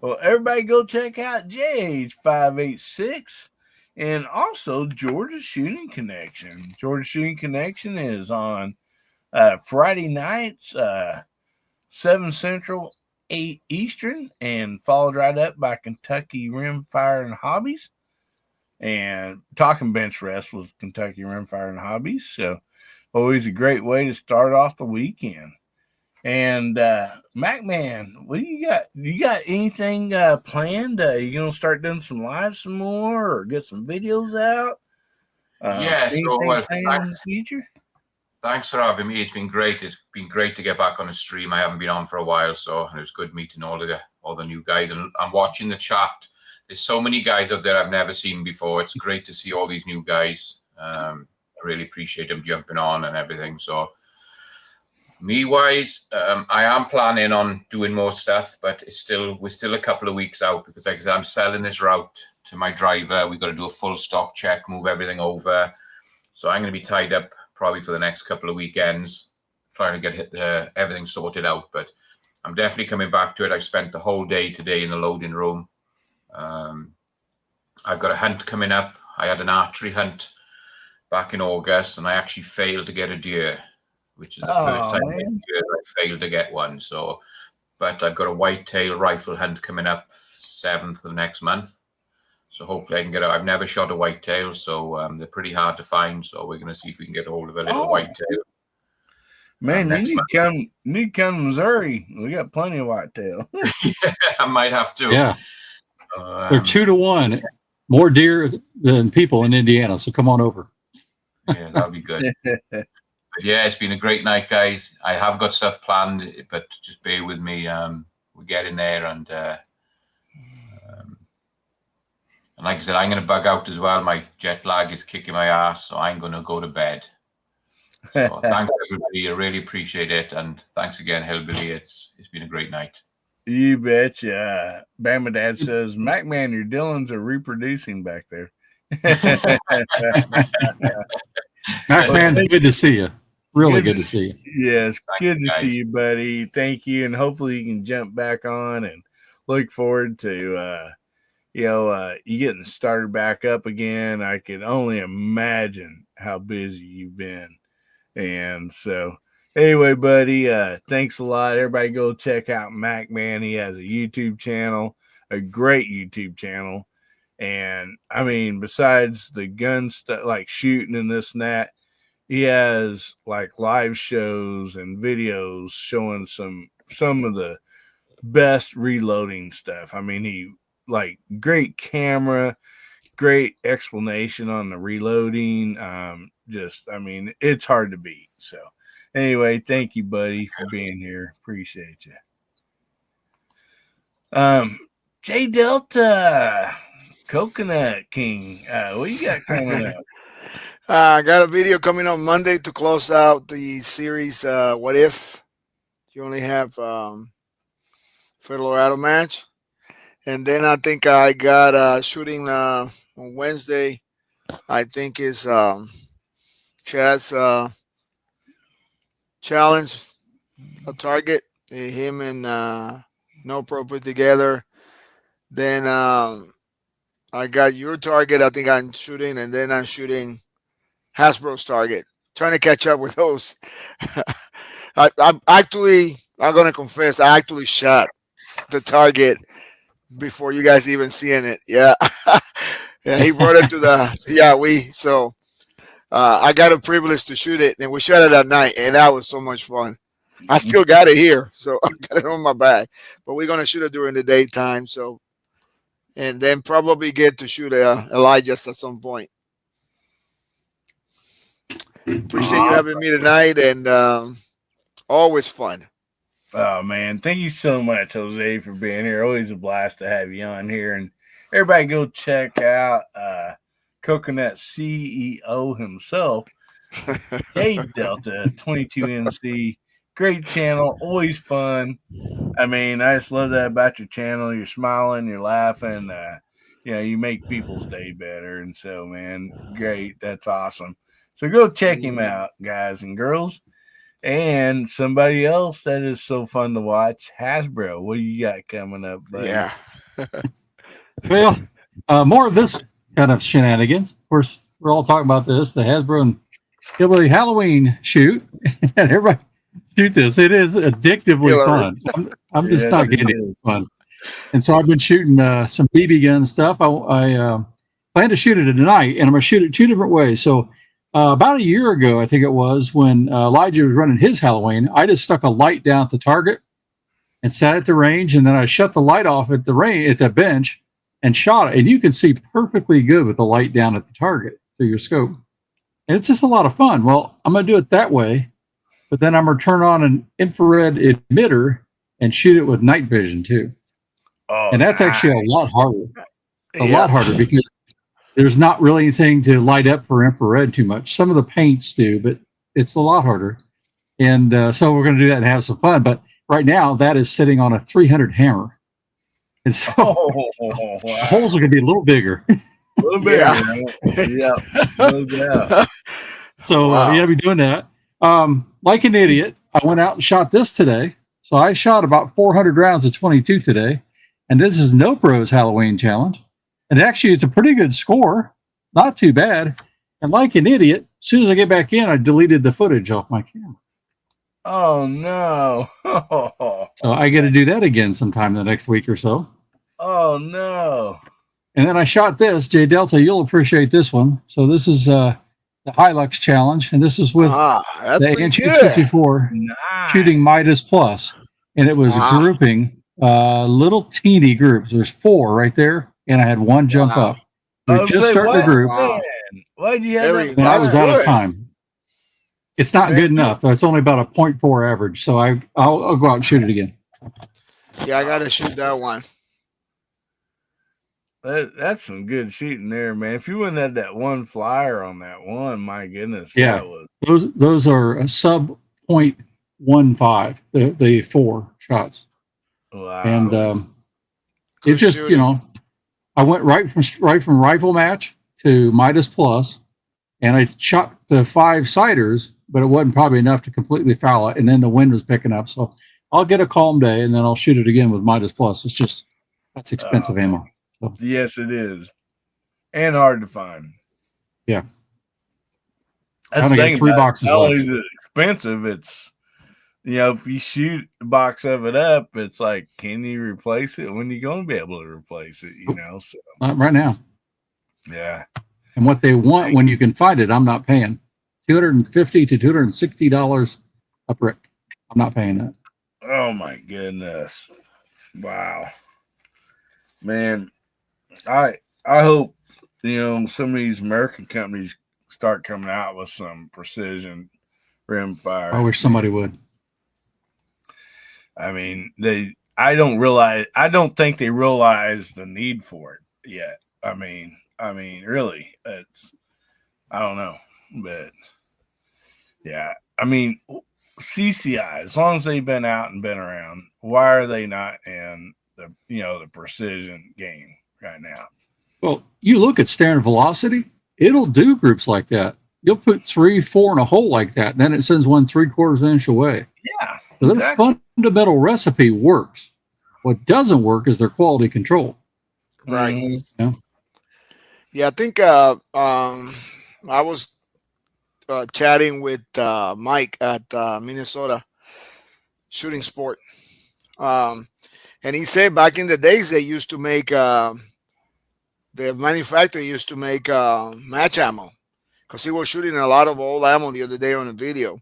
Well, everybody go check out JH586 and also Georgia Shooting Connection. Georgia Shooting Connection is on Friday nights, 7 Central, 8 Eastern, and followed right up by Kentucky Rimfire and Hobbies. And Talking Bench Rest was Kentucky Rimfire and Hobbies. So always a great way to start off the weekend. And MacMan, what do you got? You got anything planned? You gonna start doing some lives some more, or get some videos out? Yeah. So in the future? Thanks for having me. It's been great. It's been great to get back on the stream. I haven't been on for a while, so it was good meeting all the new guys. And I'm watching the chat. There's so many guys out there I've never seen before. It's great to see all these new guys. I really appreciate them jumping on and everything. So me-wise, I am planning on doing more stuff, but we're still a couple of weeks out because I'm selling this route to my driver. We've got to do a full stock check, move everything over. So I'm going to be tied up probably for the next couple of weekends, trying to get everything sorted out. But I'm definitely coming back to it. I've spent the whole day today in the loading room. I've got a hunt coming up. I had an archery hunt back in August, and I actually failed to get a deer, which is the first time I failed to get one. So, but I've got a whitetail rifle hunt coming up 7th of next month. So hopefully I can get it. I've never shot a whitetail, so they're pretty hard to find. So we're going to see if we can get a hold of a little whitetail. Man, you need to come to Missouri. We got plenty of whitetail. I might have to. Yeah. They're 2-to-1. More deer than people in Indiana. So come on over. Yeah, that'll be good. But yeah, it's been a great night, guys. I have got stuff planned, but just bear with me. We're getting there, and like I said, I'm going to bug out as well. My jet lag is kicking my ass, so I'm going to go to bed. So thanks, everybody. I really appreciate it, and thanks again, Hillbilly. It's been a great night. You betcha. Bama Dad says, MacMan, your Dillons are reproducing back there. MacMan, good to see you. Really good to see you. Yes, good to guys. see you, buddy. Thank you, and hopefully you can jump back on and look forward to you getting started back up again. I can only imagine how busy you've been. And so anyway, buddy, thanks a lot. Everybody go check out MacMan. He has a YouTube channel, a great YouTube channel. And I mean, besides the gun stuff, like shooting and this and that, he has like live shows and videos showing some of the best reloading stuff. I mean, he like great camera, great explanation on the reloading. I mean, it's hard to beat. So anyway, thank you, buddy, for being here. Appreciate you. J Delta, Coconut King, what you got coming up? I got a video coming on Monday to close out the series. What if you only have Colorado match. And then I think I got shooting on Wednesday. I think is Chad's challenge, a target. Him and No Pro put together. Then I got your target. I think I'm shooting, and then I'm shooting Hasbro's target. Trying to catch up with those. I'm gonna confess, I actually shot the target before you guys even seeing it. Yeah, yeah. He brought it to the so I got a privilege to shoot it, and we shot it at night, and that was so much fun. I still got it here, so I got it on my bag. But we're gonna shoot it during the daytime, so and then probably get to shoot Elijah's at some point. Appreciate you having me tonight, and always fun. Oh man, thank you so much, Jose, for being here. Always a blast to have you on here. And everybody go check out Coconut CEO himself, J Delta 22NC. Great channel, always fun. I mean, I just love that about your channel. You're smiling, you're laughing, you make people's day better. And so, man, great. That's awesome. So go check him out, guys and girls. And somebody else that is so fun to watch, Hasbro. What do you got coming up, buddy? Yeah. Well, more of this kind of shenanigans. Of course, we're all talking about this, the Hasbro and Hillbilly Halloween shoot. And everybody shoot this. It is addictively fun. I'm just not getting it fun. And so I've been shooting some BB gun stuff. I plan to shoot it tonight, and I'm going to shoot it 2 different ways. So about a year ago, I think it was, when Elijah was running his Halloween, I just stuck a light down at the target and sat at the range, and then I shut the light off at the bench and shot it. And you can see perfectly good with the light down at the target through your scope. And it's just a lot of fun. Well, I'm going to do it that way, but then I'm going to turn on an infrared emitter and shoot it with night vision too. Oh, and that's actually a lot harder. A lot harder because there's not really anything to light up for infrared too much. Some of the paints do, but it's a lot harder. And so we're going to do that and have some fun. But right now, that is sitting on a 300 hammer. And so the holes are going to be a little bigger. A little bigger. Yeah. No doubt. So I'll be doing that. Like an idiot, I went out and shot this today. So I shot about 400 rounds of 22 today. And this is No Pro's Halloween challenge. And actually, it's a pretty good score. Not too bad. And like an idiot, as soon as I get back in, I deleted the footage off my camera. Oh, no. So I got to do that again sometime in the next week or so. Oh, no. And then I shot this. J Delta, you'll appreciate this one. So this is the Hilux challenge. And this is with the AN-254 shooting Midas Plus. And it was grouping little teeny groups. There's 4 right there. And I had 1 jump up. We just started the group. Why do you have that? And I was out of time. It's not good enough. It's only about a 0.4 average. So I'll go out and shoot it again. Yeah, I got to shoot that one. That's some good shooting there, man. If you wouldn't have that 1 flyer on that one, my goodness. Yeah. Those are a sub 0.15, the 4 shots. Wow. And it just, shooting. I went right from rifle match to Midas Plus, and I shot the 5 siders, but it wasn't probably enough to completely foul it. And then the wind was picking up. So I'll get a calm day, and then I'll shoot it again with Midas Plus. It's just, that's expensive ammo. So. Yes, it is. And hard to find. Yeah. That's I only got 3 boxes left. It's expensive. It's, if you shoot a box of it up, it's like, can you replace it? When are you going to be able to replace it? So not right now. Yeah. And what they want when you can find it, I'm not paying. $250 to $260 a brick. I'm not paying that. Oh my goodness. Wow. Man, I hope some of these American companies start coming out with some precision rimfire. I wish somebody would. I mean, I don't think they realize the need for it yet. I mean, really, I don't know, but yeah, I mean, CCI, as long as they've been out and been around, why are they not in the precision game right now? Well, you look at standard velocity, it'll do groups like that. You'll put 3, 4 in a hole like that, and then it sends one 3/4 inch away. Yeah, So exactly. their fundamental recipe works. What doesn't work is their quality control. Right. Mm-hmm. Yeah, I think I was chatting with Mike at Minnesota Shooting Sport, and he said back in the days they used to make the manufacturer used to make match ammo, because he was shooting a lot of old ammo the other day on a video,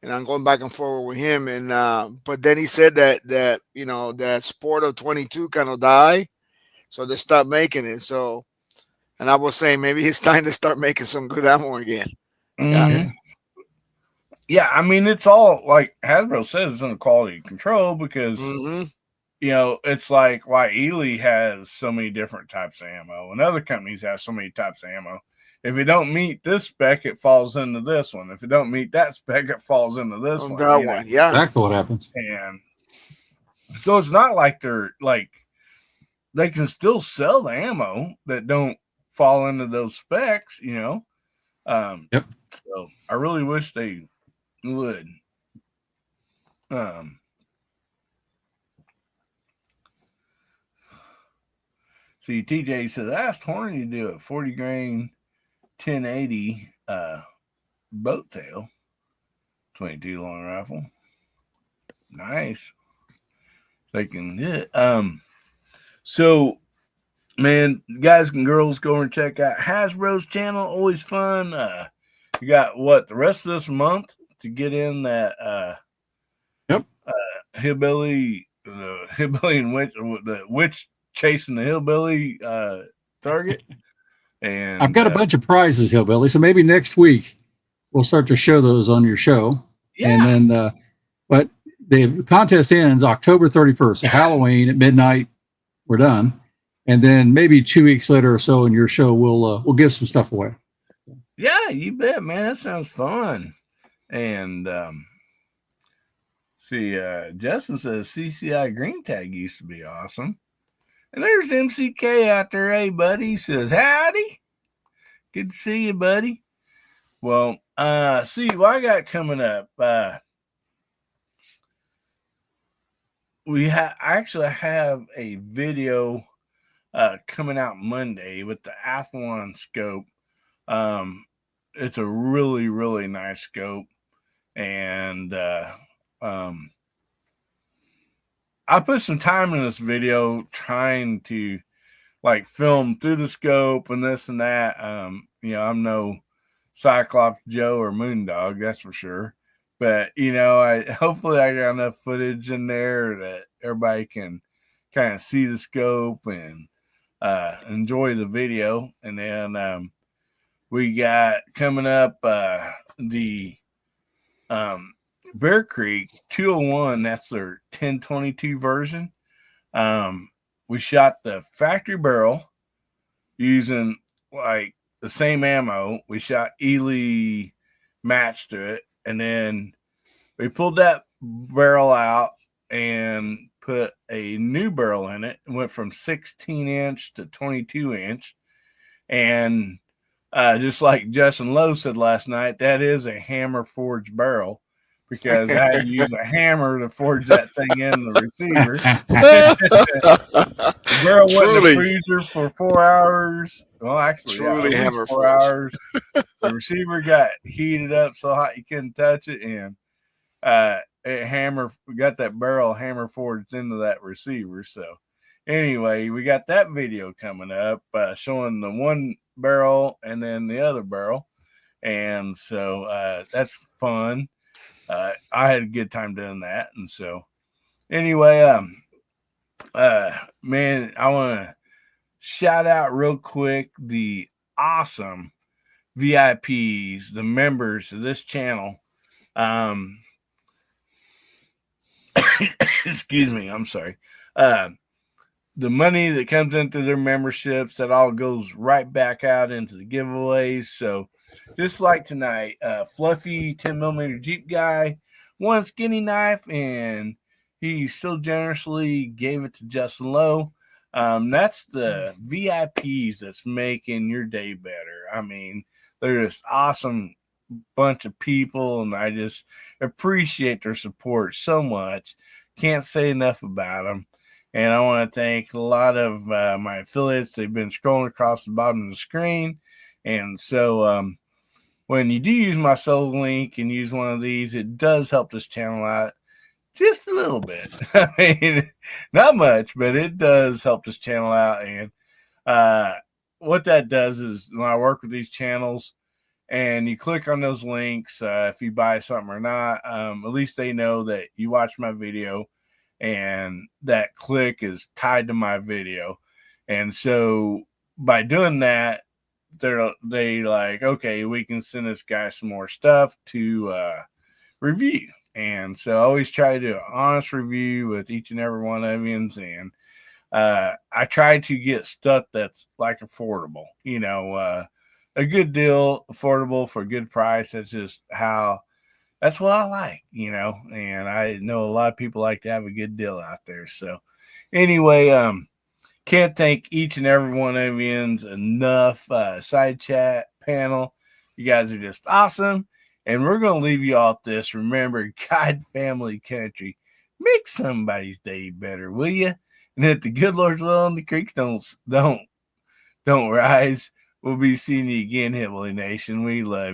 and I'm going back and forward with him, and but then he said that that sport of 22 kind of died, so they stopped making it. So, and I was saying maybe it's time to start making some good ammo again. Mm-hmm. Yeah, I mean, it's all like Hasbro says, it's under quality control, because it's like why Ely has so many different types of ammo and other companies have so many types of ammo. If it don't meet this spec, it falls into this one. If it don't meet that spec, it falls into this one. That one, yeah. Exactly what happens. And so it's not like they're like, they can still sell the ammo that don't fall into those specs, Yep. So I really wish they would. See, TJ says, asked Horny to do a 40 grain 1080 boat tail 22 long rifle. Nice. They can hit. So, man, guys and girls, go over and check out Hasbro's channel. Always fun. You got the rest of this month to get in that hillbilly, the hillbilly and the witch chasing the hillbilly target. And I've got a bunch of prizes, Hillbilly. So maybe next week we'll start to show those on your show. Yeah. And then, but the contest ends October 31st, so Halloween at midnight. We're done. And then maybe 2 weeks later or so in your show, we'll give some stuff away. Yeah, you bet, man. That sounds fun. And see, Justin says CCI green tag used to be awesome. And there's MCK out there. Hey, buddy. He says, howdy. Good to see you, buddy. Well, see what I got coming up. I actually have a video coming out Monday with the Athlon scope. It's a really, really nice scope. And I put some time in this video trying to like film through the scope and this and that. I'm no Cyclops Joe or Moondog, that's for sure. But hopefully I got enough footage in there that everybody can kind of see the scope and enjoy the video. And then we got coming up the Bear Creek 201. That's their 1022 version. We shot the factory barrel using like the same ammo. We shot Ely matched to it, and then we pulled that barrel out and put a new barrel in it. It went from 16 inch to 22 inch. And just like Justin Lowe said last night, that is a hammer forged barrel, because I had to use a hammer to forge that thing in the receiver. The barrel went in the freezer for 4 hours. Well, actually, hammer 4 hours. The receiver got heated up so hot you couldn't touch it, and we got that barrel hammer forged into that receiver. So anyway, we got that video coming up showing the one barrel and then the other barrel, and so that's fun. I had a good time doing that. And so anyway, man, I want to shout out real quick the awesome VIPs, the members of this channel. Excuse me, I'm sorry. The money that comes into their memberships, that all goes right back out into the giveaways. So just like tonight, Fluffy 10mm Jeep guy one skinny knife, and he so generously gave it to Justin Lowe. That's the VIPs that's making your day better. I mean, they're just awesome bunch of people, and I just appreciate their support so much. Can't say enough about them. And I want to thank a lot of my affiliates. They've been scrolling across the bottom of the screen. And so when you do use my solo link and use one of these, it does help this channel out just a little bit. I mean, not much, but it does help this channel out. And what that does is when I work with these channels and you click on those links, if you buy something or not, at least they know that you watch my video and that click is tied to my video. And so by doing that, they like, okay, we can send this guy some more stuff to review. And so I always try to do an honest review with each and every one of you. And I try to get stuff that's like affordable, you know, a good deal, affordable for a good price. That's what I like, you know, and I know a lot of people like to have a good deal out there. So anyway, can't thank each and every one of you enough. Side chat panel, you guys are just awesome. And we're going to leave you off this. Remember, God, family, country, make somebody's day better, will you? And if the good Lord's will and the creeks don't rise, we'll be seeing you again, Hillbilly Nation. We love you.